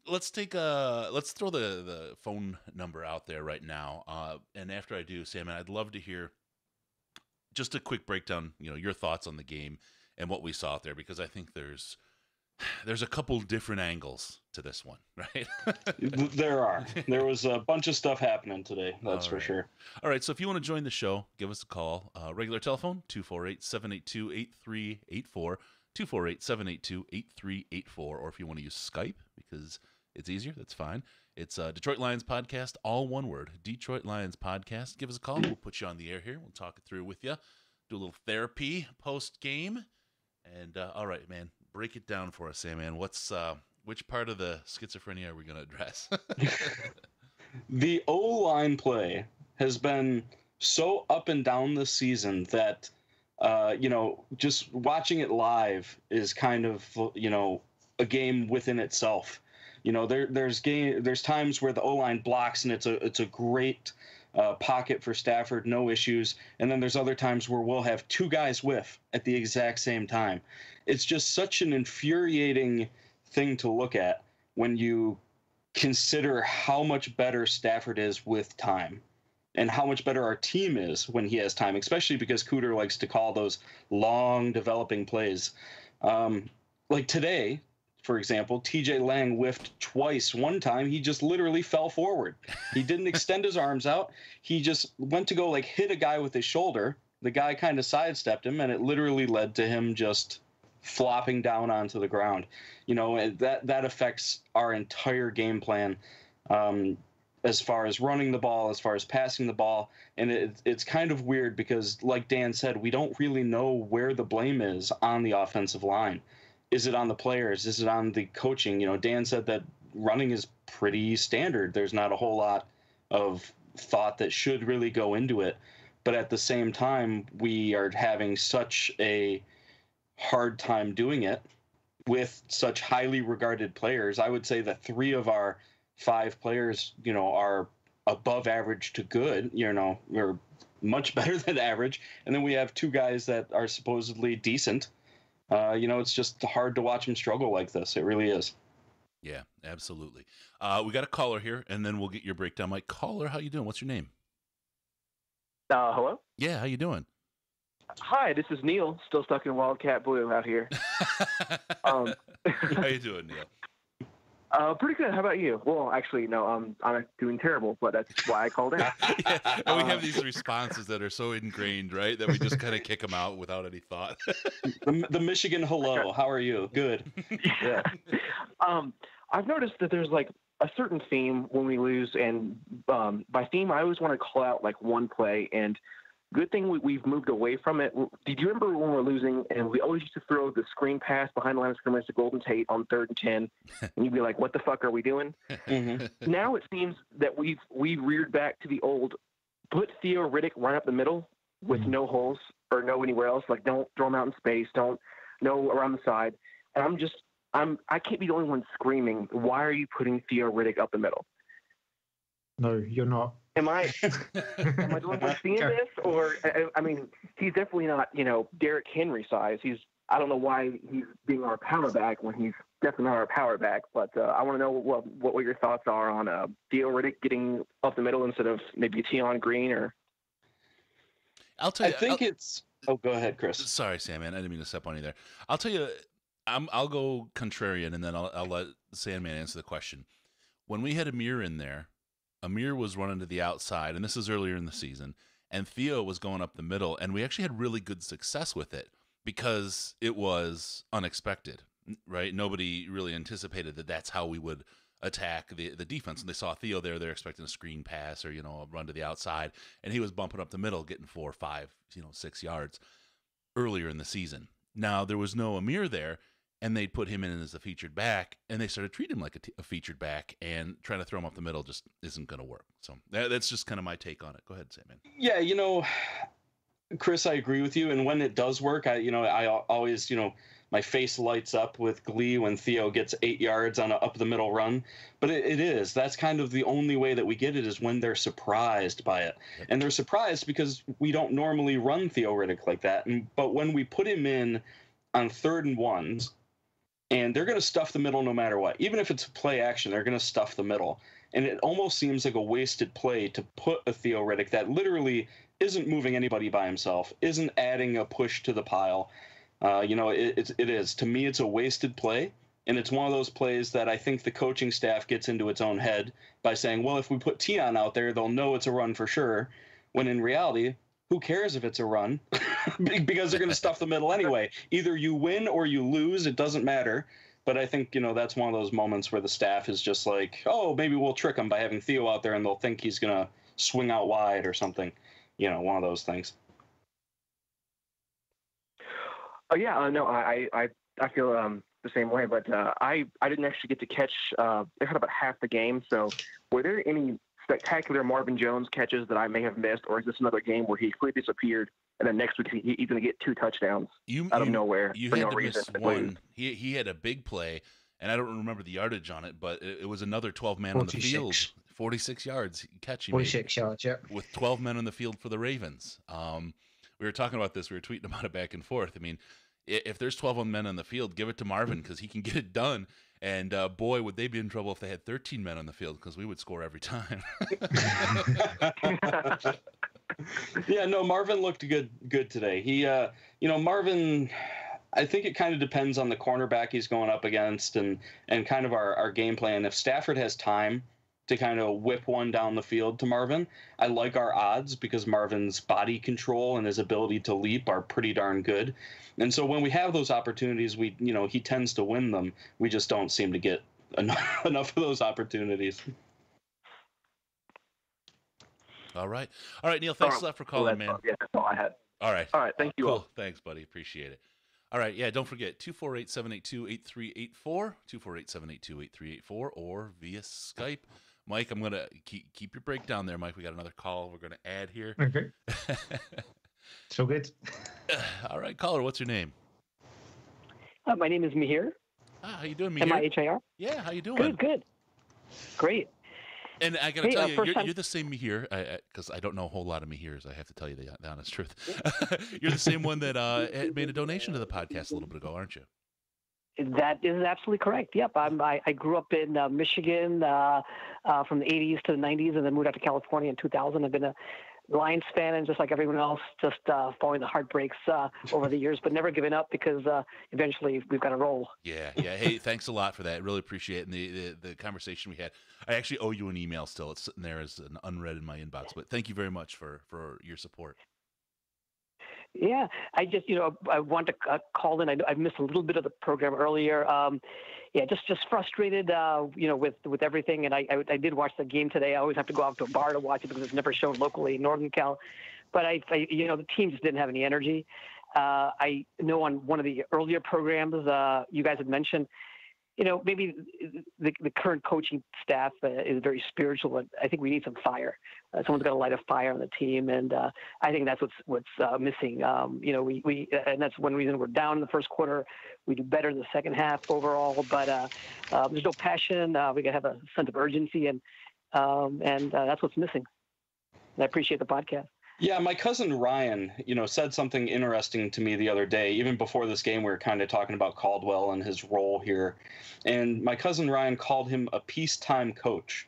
let's throw the phone number out there right now. And after I do, Sam, I'd love to hear just a quick breakdown, your thoughts on the game and what we saw out there, because I think there's a couple different angles to this one, right? There are. There was a bunch of stuff happening today, that's for sure. All right, so if you want to join the show, give us a call. Regular telephone, 248-782-8384, 248-782-8384, or if you want to use Skype, because it's easier, that's fine. It's Detroit Lions Podcast, all one word, Detroit Lions Podcast. Give us a call. We'll put you on the air here. We'll talk it through with you. do a little therapy post-game. And, all right, man, break it down for us, Sandman. Which part of the schizophrenia are we going to address? The O-line play has been so up and down this season that, just watching it live is kind of, a game within itself. There's times where the O-line blocks and it's a great pocket for Stafford, no issues. And then there's other times where we'll have two guys whiff at the exact same time. It's just such an infuriating thing to look at when you consider how much better Stafford is with time and how much better our team is when he has time, especially because Cooter likes to call those long developing plays. Like today, for example, TJ Lang whiffed twice. One time, he just literally fell forward. He didn't extend his arms out. He just went to go hit a guy with his shoulder. The guy kind of sidestepped him, and it literally led to him just flopping down onto the ground. That affects our entire game plan as far as running the ball, as far as passing the ball. And it's kind of weird because, like Dan said, we don't really know where the blame is on the offensive line. Is it on the players? Is it on the coaching? Dan said that running is pretty standard. There's not a whole lot of thought that should really go into it. But at the same time, we are having such a hard time doing it with such highly regarded players. I would say that 3 of our 5 players, are above average to good, we're much better than average. And then we have 2 guys that are supposedly decent. It's just hard to watch them struggle like this. It really is. Yeah, absolutely. We got a caller here, and then we'll get your breakdown. Mike, caller, how you doing? What's your name? Hello? Yeah, how you doing? Hi, this is Neil, still stuck in Wildcat Blue out here. How you doing, Neil? Pretty good. How about you? Well, actually, no, I'm doing terrible, but that's why I called in. Yeah, and we have these responses that are so ingrained, right, that we just kind of kick them out without any thought. The Michigan hello, how are you? Good. Yeah. I've noticed that there's a certain theme when we lose, and by theme, I always want to call out one play, and good thing we've moved away from it. Did you remember when we were losing and we always used to throw the screen pass behind the line of scrimmage to Golden Tate on 3rd and 10, and you'd be like, what the fuck are we doing? Mm-hmm. Now it seems that we've reared back to the old, put Theo Riddick right up the middle with no holes or no anywhere else. Don't throw him out in space. Don't around the side. And I can't be the only one screaming, why are you putting Theo Riddick up the middle? No, you're not. Am I the only one seeing this? Or, I mean, he's definitely not, Derrick Henry size. I don't know why he's being our power back when he's definitely not our power back. But I want to know what your thoughts are on Theo Riddick getting up the middle instead of maybe Tion Green or. I'll tell you. I think it's. Oh, go ahead, Chris. Sorry, Sam, man. I didn't mean to step on you there. I'll tell you. I'll go contrarian, and then I'll let Sandman answer the question. When we had Amir in there, Amir was running to the outside, and this is earlier in the season, and Theo was going up the middle, and we actually had really good success with it because it was unexpected, right? Nobody really anticipated that that's how we would attack the defense. And they saw Theo there, they're expecting a screen pass or, a run to the outside, and he was bumping up the middle, getting 4, 5, 6 yards earlier in the season. Now, there was no Amir there, and they'd put him in as a featured back, and they started treating him like a featured back, and trying to throw him up the middle just isn't going to work. So that's just kind of my take on it. Go ahead, Sam. Yeah, Chris, I agree with you. And when it does work, I always, my face lights up with glee when Theo gets 8 yards on an up the middle run. But that's kind of the only way that we get it is when they're surprised by it. And they're surprised because we don't normally run Theo Riddick like that. But when we put him in on 3rd and 1s, and they're going to stuff the middle no matter what. Even if it's a play action, they're going to stuff the middle. And it almost seems like a wasted play to put a Theo Riddick that literally isn't moving anybody by himself, isn't adding a push to the pile. It is. To me, it's a wasted play. And it's one of those plays that I think the coaching staff gets into its own head by saying, well, if we put Tion out there, they'll know it's a run for sure. When in reality, who cares if it's a run? Because they're going to stuff the middle anyway. Either you win or you lose. It doesn't matter. But I think, that's one of those moments where the staff is just like, oh, maybe we'll trick him by having Theo out there and they'll think he's going to swing out wide or something. One of those things. Oh yeah, no, I feel the same way, but I didn't actually get to catch. They had about half the game. So, were there any spectacular Marvin Jones catches that I may have missed, or is this another game where he completely disappeared and then next week he's going to get 2 touchdowns out of nowhere You for had no to reason? miss one. He had a big play, and I don't remember the yardage on it, but it was another 12 man on the field, 46 yards catch. 46 yards, yeah, with 12 men on the field for the Ravens. We were talking about this. We were tweeting about it back and forth. I mean, if there's 12 men on the field, give it to Marvin because he can get it done. And boy, would they be in trouble if they had 13 men on the field because we would score every time. Yeah, no, Marvin looked good today. He, Marvin, I think it kind of depends on the cornerback he's going up against and kind of our game plan. If Stafford has time to kind of whip one down the field to Marvin, I like our odds because Marvin's body control and his ability to leap are pretty darn good. And so when we have those opportunities, he tends to win them. We just don't seem to get enough of those opportunities. All right, Neil. Thanks a lot for calling, man. Yeah, that's all I had. All right. Thank you cool. all. Thanks, buddy. Appreciate it. All right, yeah. Don't forget 248-782-8384, 248-782-8384, or via Skype. Mike, I'm gonna keep your breakdown there, Mike. We got another call we're gonna add here. Okay. So good. All right, caller. What's your name? My name is Mihir. How you doing, Mihir? M-I-H-I-R. Yeah, how you doing? Good. Great. And I got to tell you, you're the same Mihir, because I don't know a whole lot of Mihirs. I have to tell you the honest truth. You're the same one that made a donation to the podcast a little bit ago, aren't you? That is absolutely correct. Yep. I grew up in Michigan from the 80s to the 90s and then moved out to California in 2000. I've been a Lions fan and just like everyone else, just following the heartbreaks over the years, but never giving up because eventually we've got to roll. Yeah. Hey, thanks a lot for that. Really appreciate it. And the conversation we had. I actually owe you an email still. It's sitting there as an unread in my inbox, but thank you very much for your support. Yeah, I just, I want to call in. I missed a little bit of the program earlier. Just frustrated, with everything. And I did watch the game today. I always have to go out to a bar to watch it because it's never shown locally in Northern Cal. But the team just didn't have any energy. I know on one of the earlier programs, you guys had mentioned, maybe the current coaching staff is very spiritual, but I think we need some fire. Someone's got to light a fire on the team, and I think that's what's missing. We and that's one reason we're down in the first quarter. We do better in the second half overall, but there's no passion. We got to have a sense of urgency, and that's what's missing. And I appreciate the podcast. Yeah, my cousin Ryan, said something interesting to me the other day. Even before this game, we were kind of talking about Caldwell and his role here. And my cousin Ryan called him a peacetime coach.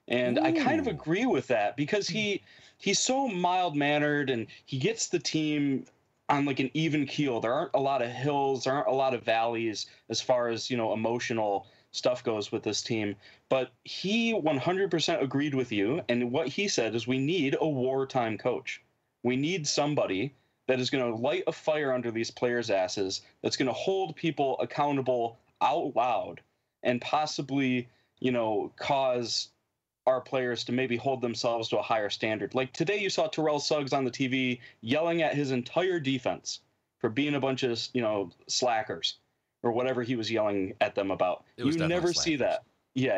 And I kind of agree with that because he's so mild-mannered and he gets the team on like an even keel. There aren't a lot of hills, there aren't a lot of valleys as far as, emotional stuff goes with this team. But he 100% agreed with you. And what he said is we need a wartime coach. We need somebody that is going to light a fire under these players' asses, that's going to hold people accountable out loud and possibly, cause our players to maybe hold themselves to a higher standard. Like today you saw Terrell Suggs on the TV yelling at his entire defense for being a bunch of, slackers or whatever he was yelling at them about. You never see that. Yeah,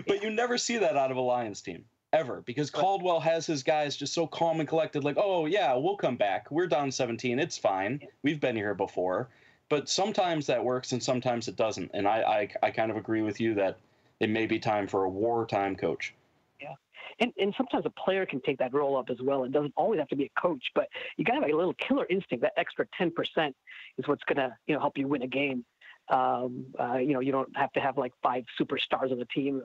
but you never see that out of a Lions team ever because Caldwell has his guys just so calm and collected, like, oh yeah, we'll come back. We're down 17. It's fine. We've been here before. But sometimes that works and sometimes it doesn't. And I kind of agree with you that it may be time for a wartime coach. Yeah. And sometimes a player can take that role up as well. It doesn't always have to be a coach, but you got to have a little killer instinct. That extra 10% is what's going to, help you win a game. You don't have to have like 5 superstars on the team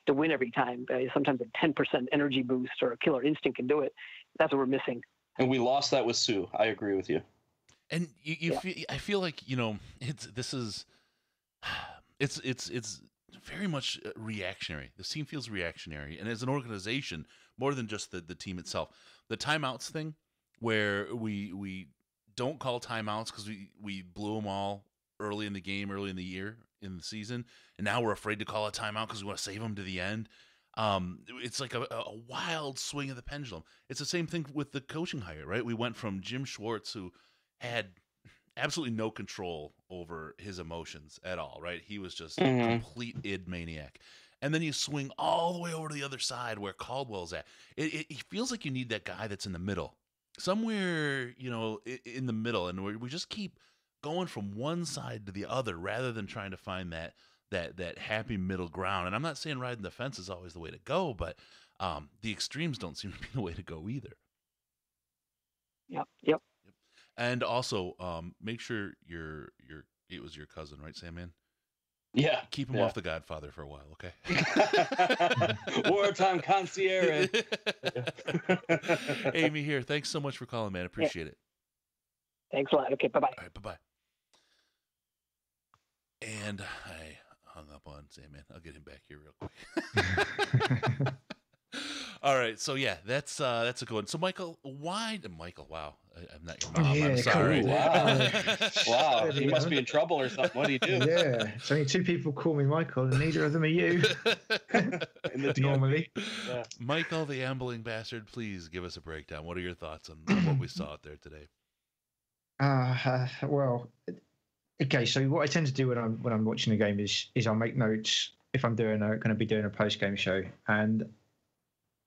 to win every time. Sometimes a 10% energy boost or a killer instinct can do it. That's what we're missing. And we lost that with Sue. I agree with you. And I feel like, it's very much reactionary. This team feels reactionary. And as an organization, more than just the team itself, the timeouts thing where we don't call timeouts because we blew them all early in the game, early in the year, in the season, and now we're afraid to call a timeout because we want to save them to the end. It's like a wild swing of the pendulum. It's the same thing with the coaching hire, right? We went from Jim Schwartz, who had absolutely no control over his emotions at all, right? He was just a complete id maniac. And then you swing all the way over to the other side where Caldwell's at. It feels like you need that guy that's in the middle, somewhere, in the middle. And we just keep going from one side to the other rather than trying to find that happy middle ground. And I'm not saying riding the fence is always the way to go, but the extremes don't seem to be the way to go either. Yep. And also, make sure it was your cousin, right, Sandman? Yeah. Keep him off The Godfather for a while, okay? Wartime concierge. Amy here. Thanks so much for calling, man. Appreciate it. Thanks a lot. Okay, bye-bye. All right, bye-bye. And I hung up on Sandman. I'll get him back here real quick. All right, so yeah, that's a good one. So Michael, wow, I'm not your mom. I'm sorry. Cool. Wow, you must be in trouble or something. What do you do? Yeah, it's only two people call me Michael, and neither of them are you. Normally. Yeah. Michael, the ambling bastard, please give us a breakdown. What are your thoughts on what we saw out there today? Well, okay. So what I tend to do when I'm watching the game is I'll make notes if I'm going to be doing a post game show, and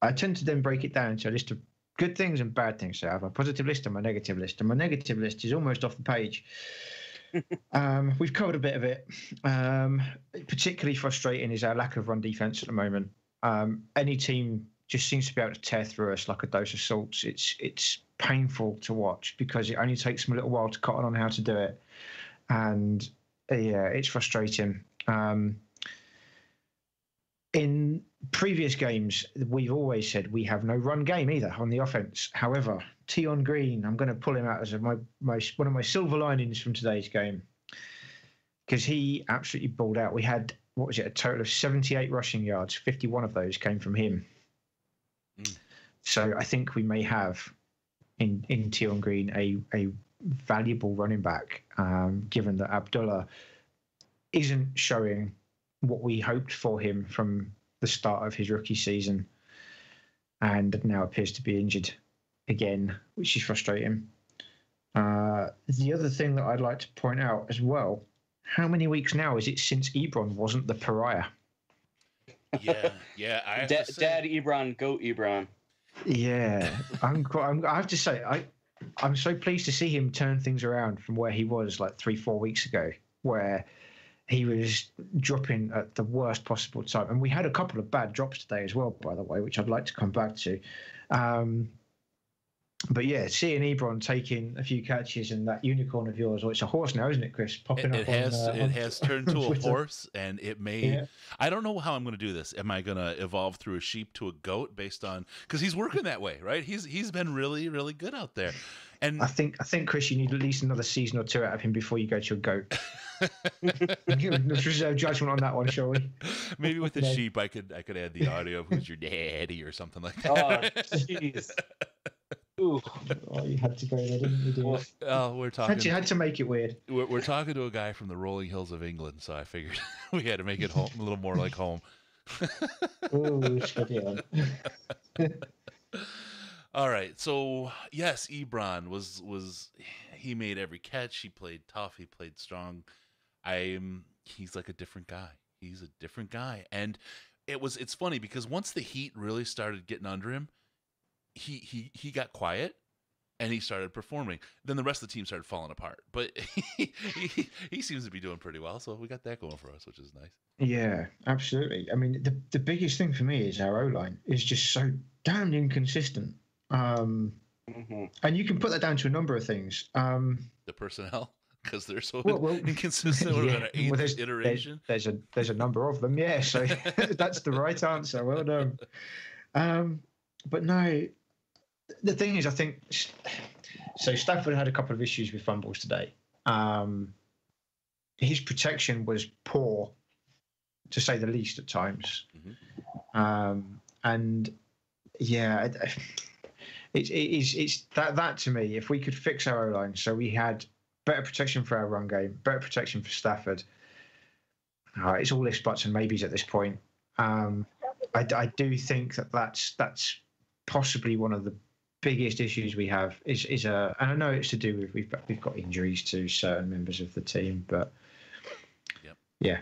I tend to then break it down to a list of good things and bad things. So I have a positive list and my negative list. And my negative list is almost off the page. We've covered a bit of it. Particularly frustrating is our lack of run defense at the moment. Any team just seems to be able to tear through us like a dose of salts. It's painful to watch because it only takes them a little while to cotton on how to do it. And yeah, it's frustrating. In previous games, we've always said we have no run game either on the offense. However, Tion Green, I'm going to pull him out as one of my silver linings from today's game because he absolutely balled out. We had, a total of 78 rushing yards. 51 of those came from him. So I think we may have in Tion Green a valuable running back, given that Abdullah isn't showing what we hoped for him from the start of his rookie season and now appears to be injured again, which is frustrating. The other thing that I'd like to point out as well, how many weeks now is it since Ebron wasn't the pariah? Yeah. I have to say, Dad Ebron, goat Ebron. Yeah, I have to say, I'm so pleased to see him turn things around from where he was like 3-4 weeks ago, where he was dropping at the worst possible time. And we had a couple of bad drops today as well, by the way, which I'd like to come back to. But yeah, seeing Ebron taking a few catches and that unicorn of yours, it's a horse now, isn't it, Chris? It has turned to a horse, and it may. Yeah. I don't know how I'm going to do this. Am I going to evolve through a sheep to a goat based on because he's working that way, right? He's been really, really good out there. And I think Chris, you need at least another season or two out of him before you go to a goat. Let's reserve judgment on that one, shall we? Maybe with the sheep, I could add the audio of who's your daddy or something like that. Oh, jeez. Ooh. Oh, you had to go there, didn't you, dear? Oh, we're talking. You had to make it weird. We're talking to a guy from the rolling hills of England, so I figured we had to make it home a little more like home. Ooh, steady on. All right, so yes, Ebron was he made every catch. He played tough. He played strong. He's like a different guy. He's a different guy, and it's funny because once the heat really started getting under him, he got quiet and he started performing. Then the rest of the team started falling apart. But he seems to be doing pretty well, so we got that going for us, which is nice. Yeah, absolutely. I mean, the biggest thing for me is our O-line is just so damn inconsistent. And you can put that down to a number of things. The personnel, because they're so inconsistent. Yeah. Eighth iteration. There's a number of them. Yeah, so that's the right answer. Well done. But no, the thing is, I think so. Stafford had a couple of issues with fumbles today. His protection was poor, to say the least, at times. And yeah, it's that to me. If we could fix our O-line, so we had better protection for our run game, better protection for Stafford. It's all ifs, buts, and maybes at this point. I do think that's possibly one of the biggest issues we have is and I know it's to do with we've got injuries to certain members of the team, but yeah.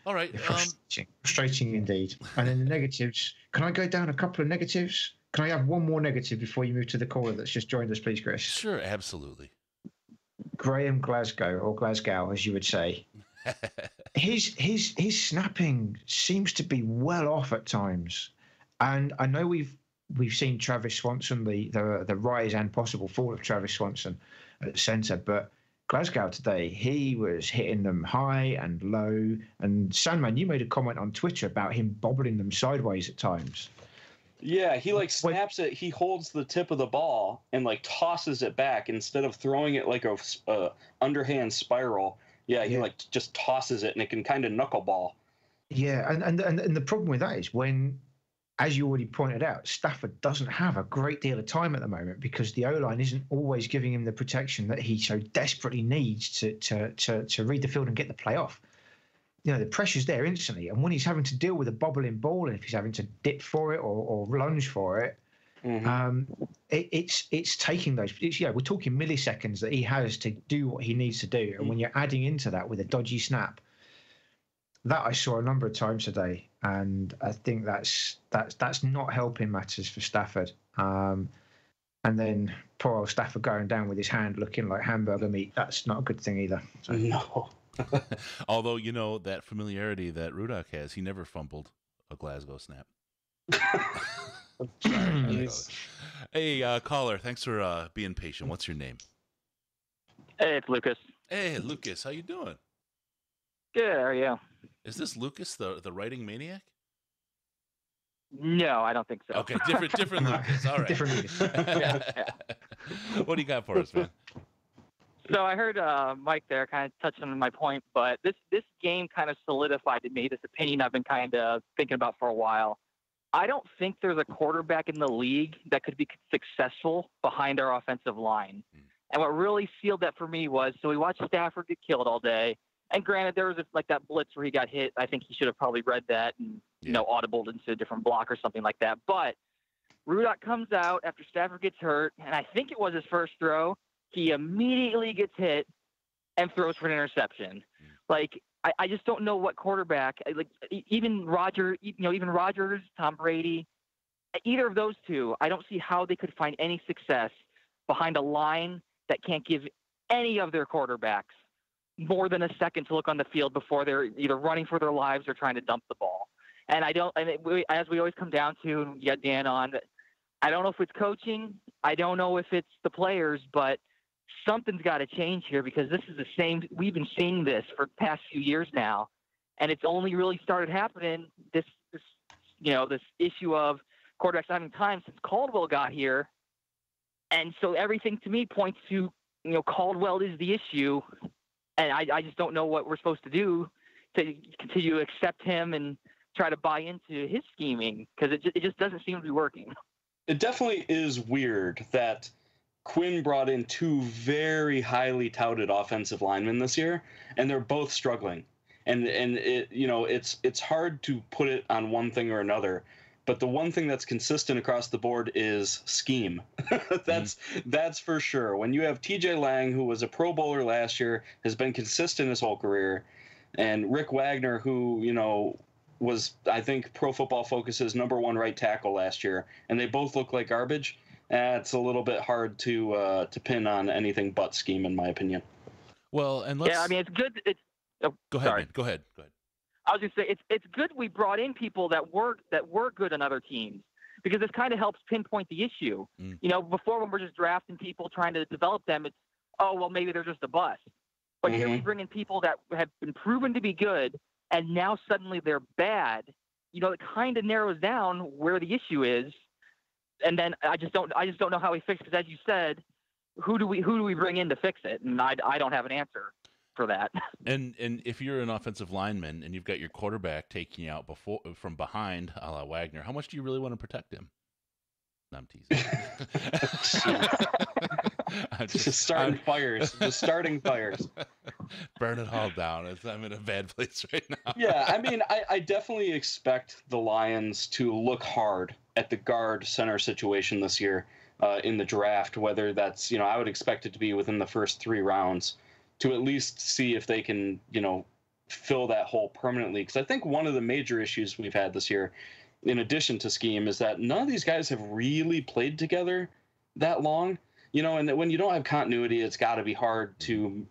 All right. Frustrating indeed. And then the negatives. Can I go down a couple of negatives? Can I have one more negative before you move to the caller that's just joined us, please, Chris? Sure, absolutely. Graham Glasgow, or Glasgow, as you would say. His snapping seems to be well off at times, and I know we've seen Travis Swanson, the rise and possible fall of Travis Swanson at centre, but Glasgow today, he was hitting them high and low. And Sandman, you made a comment on Twitter about him bobbling them sideways at times. Yeah, he like snaps it. He holds the tip of the ball and like tosses it back instead of throwing it like a underhand spiral. Yeah, he like just tosses it and it can kind of knuckleball. Yeah, and the problem with that is when, as you already pointed out, Stafford doesn't have a great deal of time at the moment because the O-line isn't always giving him the protection that he so desperately needs to read the field and get the play off. You know, the pressure's there instantly. And when he's having to deal with a bobbling ball and if he's having to dip for it or lunge for it, it's taking those. We're talking milliseconds that he has to do what he needs to do. And when you're adding into that with a dodgy snap, that I saw a number of times today, and I think that's not helping matters for Stafford. And then poor old Stafford going down with his hand looking like hamburger meat. That's not a good thing either. So. No. Although, you know, that familiarity that Rudock has, he never fumbled a Glasgow snap. Hey, caller, thanks for being patient. What's your name? Hey, it's Lucas. Hey, Lucas, how you doing? Good, how are you? Is this Lucas, the writing maniac? No, I don't think so. Okay, different Lucas. All right. Different Lucas. Yeah. What do you got for us, man? So I heard Mike there kind of touch on my point, but this game kind of solidified to me this opinion I've been kind of thinking about for a while. I don't think there's a quarterback in the league that could be successful behind our offensive line. And what really sealed that for me was, so we watched Stafford get killed all day. And granted, there was like that blitz where he got hit. I think he should have probably read that and, audibled into a different block or something like that. But Rudock comes out after Stafford gets hurt, and I think it was his first throw. He immediately gets hit and throws for an interception. Like, I just don't know what quarterback, like even Rodgers, Tom Brady, either of those two, I don't see how they could find any success behind a line that can't give any of their quarterbacks more than a second to look on the field before they're either running for their lives or trying to dump the ball. And as we always come down to, you got Dan on, I don't know if it's coaching. I don't know if it's the players, but something's got to change here because this is the same. We've been seeing this for the past few years now, and it's only really started happening. This issue of quarterbacks having time since Caldwell got here, and so everything to me points to Caldwell is the issue, and I just don't know what we're supposed to do to continue to accept him and try to buy into his scheming because it just doesn't seem to be working. It definitely is weird that Quinn brought in two very highly touted offensive linemen this year, and they're both struggling. And it's hard to put it on one thing or another, but the one thing that's consistent across the board is scheme. That's for sure. When you have TJ Lang, who was a Pro Bowler last year, has been consistent his whole career, and Rick Wagner, who was, I think, Pro Football Focus's #1 right tackle last year, and they both look like garbage. It's a little bit hard to pin on anything but scheme, in my opinion. Well, and let's... Yeah, I mean, it's good. Go ahead, man. Go ahead. I was just saying, it's good we brought in people that were good on other teams because this kind of helps pinpoint the issue. Before when we're just drafting people trying to develop them, it's, maybe they're just a bust. But here we bring in people that have been proven to be good, and now suddenly they're bad. It kind of narrows down where the issue is. And then I just don't know how we fix it. Because as you said, who do we bring in to fix it? And I don't have an answer for that. And if you're an offensive lineman and you've got your quarterback taking you out from behind, a la Wagner, how much do you really want to protect him? No, I'm teasing. Just starting fires. Just starting fires. Burn it all down. I'm in a bad place right now. Yeah, I mean, I definitely expect the Lions to look hard at the guard center situation this year in the draft, whether that's, I would expect it to be within the first 3 rounds to at least see if they can, fill that hole permanently. Because I think one of the major issues we've had this year, in addition to scheme, is that none of these guys have really played together that long. And that when you don't have continuity, it's got to be hard to,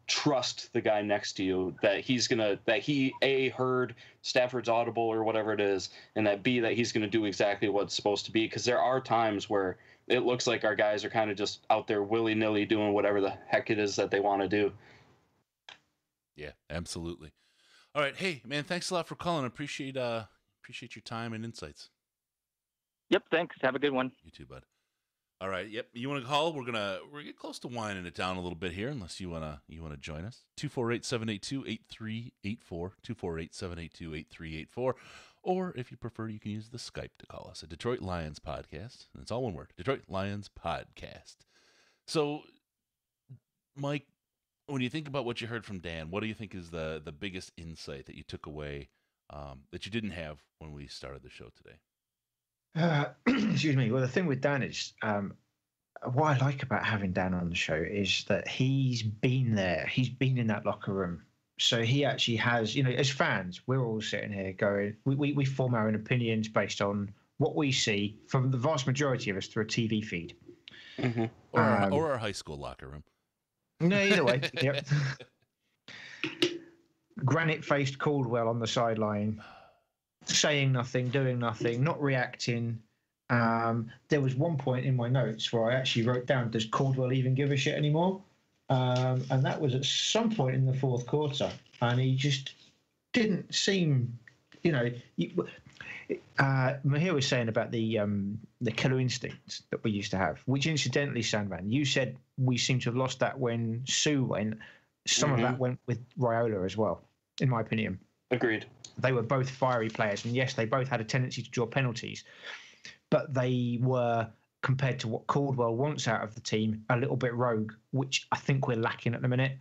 trust the guy next to you that he A, heard Stafford's audible or whatever it is, and that B, that he's going to do exactly what it's supposed to be. Because there are times where it looks like our guys are kind of just out there willy-nilly doing whatever the heck it is that they want to do. Yeah, absolutely. All right. Hey, man, thanks a lot for calling. Appreciate your time and insights. Yep, thanks. Have a good one. You too, bud. All right. Yep. You want to call? We're gonna get close to winding it down a little bit here, unless you wanna join us. 248-782-8384. 248-782-8384. Or if you prefer, you can use the Skype to call us at Detroit Lions Podcast. And it's all one word, Detroit Lions Podcast. So, Mike, when you think about what you heard from Dan, what do you think is the biggest insight that you took away that you didn't have when we started the show today? Excuse me. Well, the thing with Dan is, what I like about having Dan on the show is that he's been there. He's been in that locker room. So he actually has, as fans, we're all sitting here going, we form our own opinions based on what we see from the vast majority of us through a TV feed. Mm-hmm. Or our high school locker room. No, either way. Yep. Granite-faced Caldwell on the sideline, saying nothing, doing nothing, not reacting. There was one point in my notes where I actually wrote down, does Caldwell even give a shit anymore? And that was at some point in the fourth quarter. And he just didn't seem, Mahir was saying about the killer instinct that we used to have, which incidentally, Sandman, you said we seem to have lost that when Sue went. Some of that went with Raiola as well, in my opinion. Agreed. They were both fiery players, and yes, they both had a tendency to draw penalties, but they were, compared to what Caldwell wants out of the team, a little bit rogue, which I think we're lacking at the minute.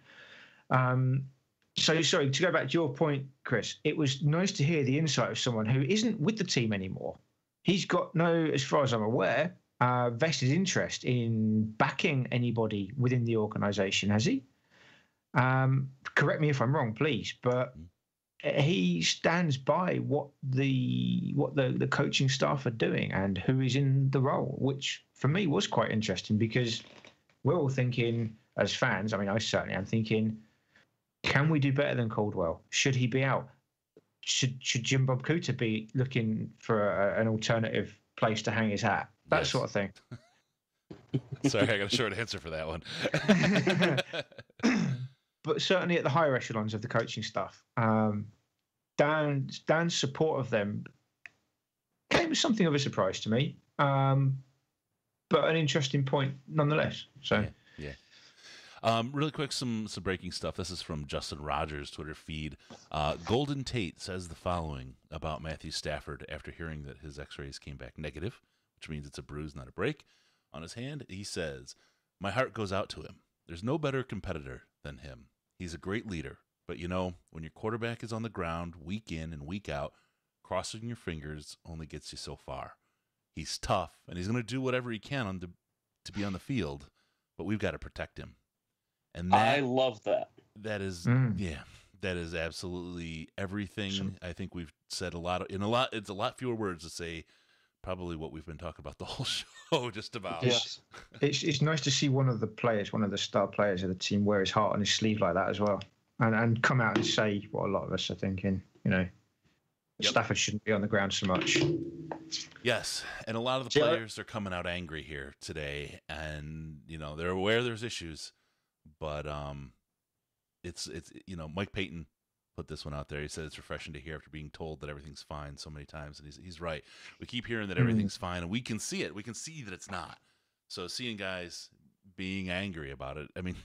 So, sorry, to go back to your point, Chris, it was nice to hear the insight of someone who isn't with the team anymore. He's got no, as far as I'm aware, vested interest in backing anybody within the organisation, has he? Correct me if I'm wrong, please, but he stands by what the coaching staff are doing and who is in the role, which for me was quite interesting because we're all thinking as fans, I mean, I certainly am thinking, can we do better than Caldwell? Should he be out? Should Jim Bob Cooter be looking for an alternative place to hang his hat? That sort of thing. Sorry, I got a short answer for that one. But certainly at the higher echelons of the coaching staff, Dan's support of them came as something of a surprise to me, but an interesting point nonetheless. So, yeah. Really quick, some breaking stuff. This is from Justin Rogers' Twitter feed. Golden Tate says the following about Matthew Stafford after hearing that his X-rays came back negative, which means it's a bruise, not a break, on his hand. He says, "My heart goes out to him. There's no better competitor than him. He's a great leader, but when your quarterback is on the ground week in and week out, crossing your fingers only gets you so far. He's tough, and he's going to do whatever he can to be on the field, but we've got to protect him." And I love that. That is, that is absolutely everything. I think we've said it's a lot fewer words to say probably what we've been talking about the whole show, just about. Yes. It's nice to see one of the star players of the team wear his heart on his sleeve like that as well, and come out and say what a lot of us are thinking, Stafford shouldn't be on the ground so much. Yes, and a lot of the players are coming out angry here today, and they're aware there's issues, but it's Mike Payton put this one out there. He said it's refreshing to hear after being told that everything's fine so many times, and he's right. We keep hearing that everything's fine, and we can see it. We can see that it's not. So seeing guys being angry about it, I mean,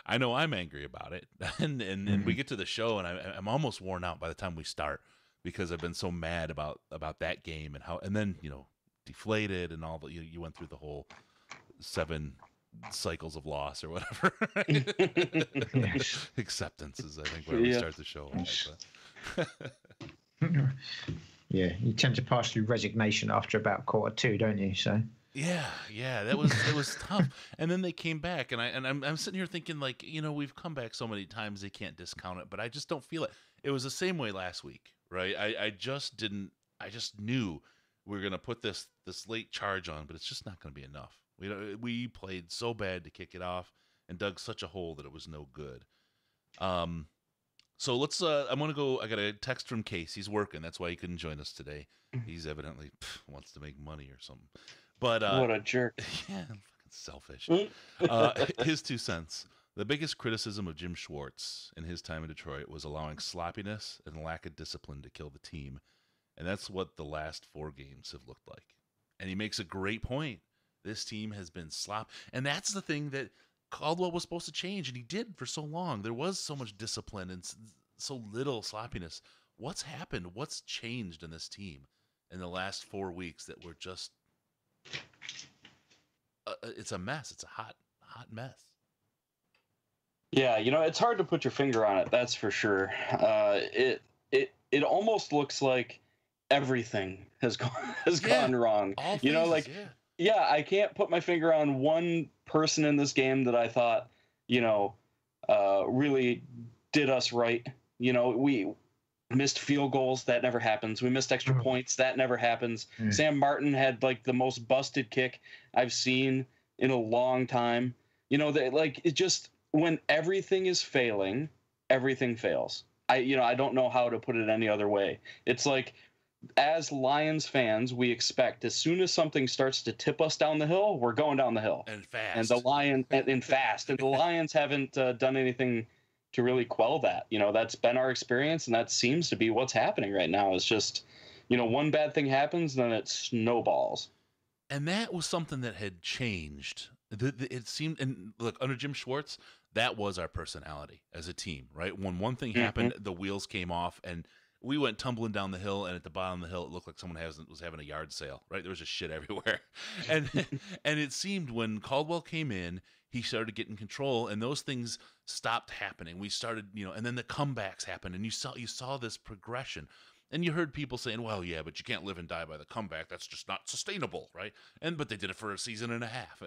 I know I'm angry about it, and we get to the show, and I'm almost worn out by the time we start because I've been so mad about that game and then deflated and all that. You went through the whole 7 cycles of loss or whatever. Acceptance is, I think, where we start the show. Yeah, you tend to pass through resignation after about quarter two, don't you? So yeah, it was tough. And then they came back, and I'm sitting here thinking, like, you know, we've come back so many times they can't discount it, but I just don't feel it. It was the same way last week, right? I just knew we were gonna put this late charge on, but it's just not gonna be enough. We played so bad to kick it off and dug such a hole that it was no good. So let's. I'm gonna go. I got a text from Case. He's working. That's why he couldn't join us today. He's evidently wants to make money or something. But what a jerk! Yeah, fucking selfish. His 2 cents. The biggest criticism of Jim Schwartz in his time in Detroit was allowing sloppiness and lack of discipline to kill the team, and that's what the last 4 games have looked like. And he makes a great point. This team has been and that's the thing that Caldwell was supposed to change, and he did for so long. There was so much discipline and so little sloppiness. What's happened? What's changed in this team in the last 4 weeks that we're just it's a mess. It's a hot mess. Yeah, you know, it's hard to put your finger on it, that's for sure. It almost looks like everything has gone wrong. All you know, phases, like yeah, I can't put my finger on one person in this game that I thought, you know, really did us right. You know, we missed field goals. That never happens. We missed extra points. That never happens. Sam Martin had like the most busted kick I've seen in a long time. You know, it just, when everything is failing, everything fails. I don't know how to put it any other way. It's like, as Lions fans, we expect as soon as something starts to tip us down the hill, we're going down the hill and fast. And the Lions haven't done anything to really quell that. You know, that's been our experience, and that seems to be what's happening right now. It's just, you know, one bad thing happens, then it snowballs. And that was something that had changed. It seemed, and look, under Jim Schwartz, that was our personality as a team, right? When one thing happened, the wheels came off, and we went tumbling down the hill, and at the bottom of the hill, it looked like someone was having a yard sale, right? There was just shit everywhere. And it seemed when Caldwell came in, he started getting control, and those things stopped happening. We started, you know, and then the comebacks happened, and you saw this progression. And you heard people saying, well, yeah, but you can't live and die by the comeback. That's just not sustainable, right? But they did it for a season and a half.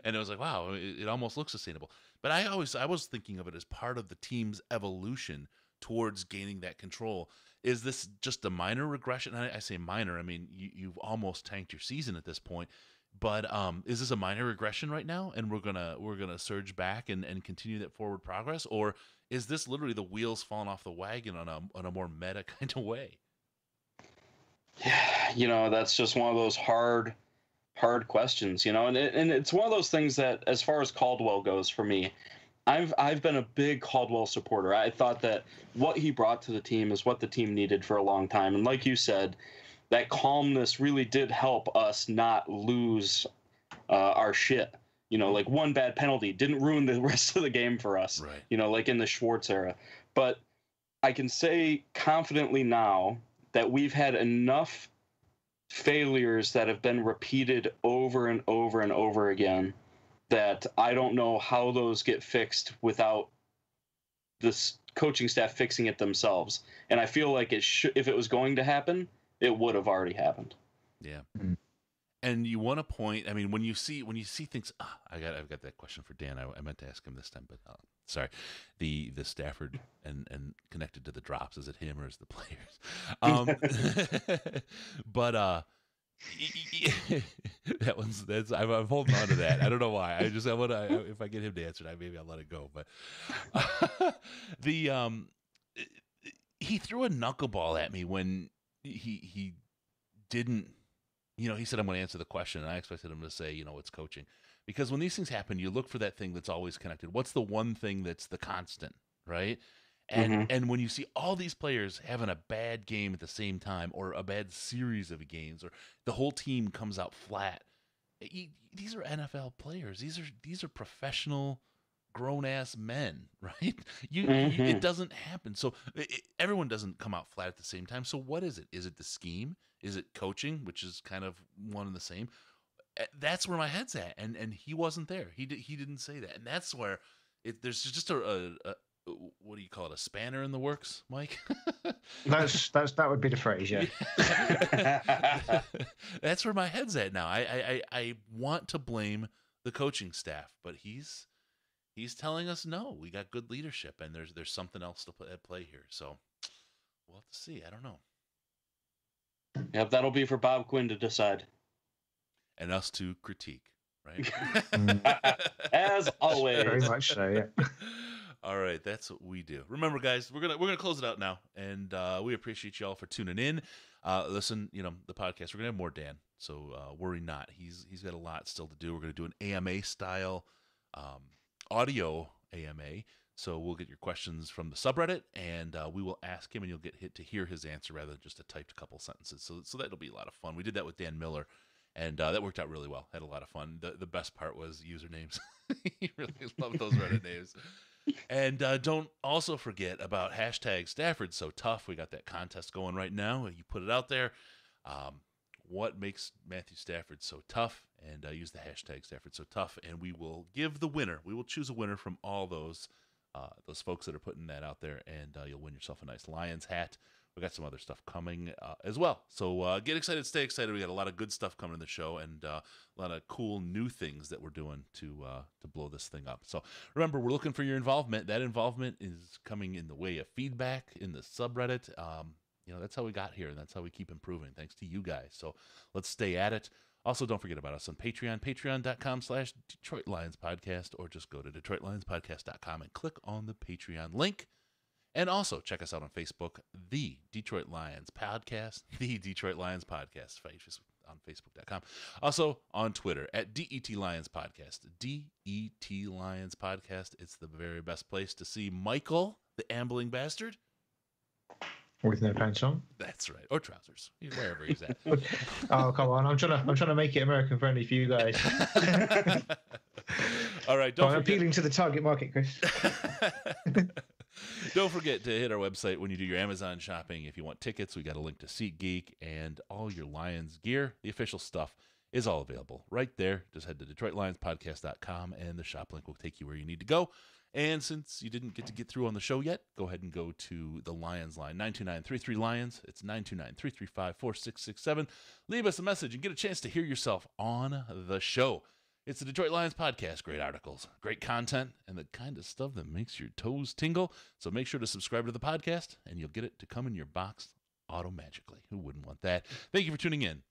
And it was like, wow, it almost looks sustainable. But I was thinking of it as part of the team's evolution towards gaining that control. Is this just a minor regression? I say minor. I mean, you've almost tanked your season at this point. But is this a minor regression right now, and we're gonna surge back and continue that forward progress, or is this literally the wheels falling off the wagon on a more meta kind of way? Yeah, you know, that's just one of those hard questions, you know, and it's one of those things that, as far as Caldwell goes, for me, I've been a big Caldwell supporter. I thought that what he brought to the team is what the team needed for a long time, and like you said, that calmness really did help us not lose our shit. You know, like one bad penalty didn't ruin the rest of the game for us, right? You know, like in the Schwartz era. But I can say confidently now that we've had enough failures that have been repeated over and over and over again that I don't know how those get fixed without this coaching staff fixing it themselves. And I feel like if it was going to happen, it would have already happened. Yeah. And you want to point, I mean, when you see things, I've got that question for Dan. I meant to ask him this time, but sorry. The Stafford and connected to the drops, is it him or is it the players? But I'm holding on to that. I don't know why. I want to, if I get him to answer that, maybe I'll let it go. But he threw a knuckleball at me when he didn't, you know, he said, I'm going to answer the question. And I expected him to say, you know, it's coaching. Because when these things happen, you look for that thing that's always connected. What's the one thing that's the constant, right? And when you see all these players having a bad game at the same time, or a bad series of games, or the whole team comes out flat, these are NFL players. These are professional, grown-ass men, right? It doesn't happen. So everyone doesn't come out flat at the same time. So what is it? Is it the scheme? Is it coaching, which is kind of one and the same? that's where my head's at, and he wasn't there. He didn't say that, and that's where there's just a what do you call it? A spanner in the works, Mike? that would be the phrase, yeah. That's where my head's at now. I want to blame the coaching staff, but he's telling us no. We got good leadership, and there's something else at play here. So we'll have to see. I don't know. Yep, that'll be for Bob Quinn to decide, and us to critique, right? As always. Very much so, yeah. All right, that's what we do. Remember, guys, we're gonna close it out now, and we appreciate y'all for tuning in. Listen, the podcast, we're gonna have more Dan, so worry not. He's got a lot still to do. We're gonna do an AMA style audio AMA, so we'll get your questions from the subreddit, and we will ask him, and you'll get to hear his answer rather than just a typed couple sentences. So that'll be a lot of fun. We did that with Dan Miller, and that worked out really well. Had a lot of fun. The best part was usernames. He really loved those Reddit names. And don't also forget about hashtag Stafford So Tough. We got that contest going right now. You put it out there. What makes Matthew Stafford so tough? And use the hashtag Stafford So Tough, and we will give the winner. We will choose a winner from all those folks that are putting that out there, and you'll win yourself a nice Lions hat. We got some other stuff coming as well. So get excited, stay excited. We got a lot of good stuff coming in the show, and a lot of cool new things that we're doing to blow this thing up. So remember, we're looking for your involvement. That involvement is coming in the way of feedback in the subreddit. That's how we got here, and that's how we keep improving, thanks to you guys. So let's stay at it. Also, don't forget about us on Patreon, patreon.com/Detroit Lions Podcast, or just go to DetroitLionsPodcast.com and click on the Patreon link. And also, check us out on Facebook, The Detroit Lions Podcast, The Detroit Lions Podcast, on Facebook.com. Also, on Twitter, at DET Lions Podcast, DET Lions Podcast. It's the very best place to see Michael, the ambling bastard. With no pants on. That's right. Or trousers, wherever he's at. Oh, come on. I'm trying to make it American friendly for you guys. All right. I'm appealing to the target market, Chris. Don't forget to hit our website when you do your Amazon shopping. If you want tickets, we got a link to SeatGeek, and all your Lions gear, the official stuff, is all available right there. Just head to DetroitLionsPodcast.com, and the shop link will take you where you need to go. And since you didn't get through on the show yet, go ahead and go to the Lions line, 929-33-LIONS. It's 929-335-4667. Leave us a message and get a chance to hear yourself on the show. It's the Detroit Lions Podcast. Great articles, great content, and the kind of stuff that makes your toes tingle. So make sure to subscribe to the podcast, and you'll get it to come in your box auto-magically. Who wouldn't want that? Thank you for tuning in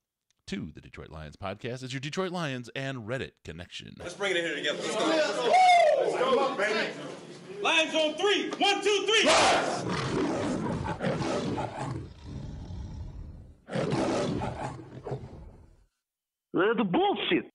to the Detroit Lions Podcast. It's your Detroit Lions and Reddit connection. Let's bring it in here together. Let's go. Let's go, baby. Lions on 3. 1, 2, 3. The bullshit.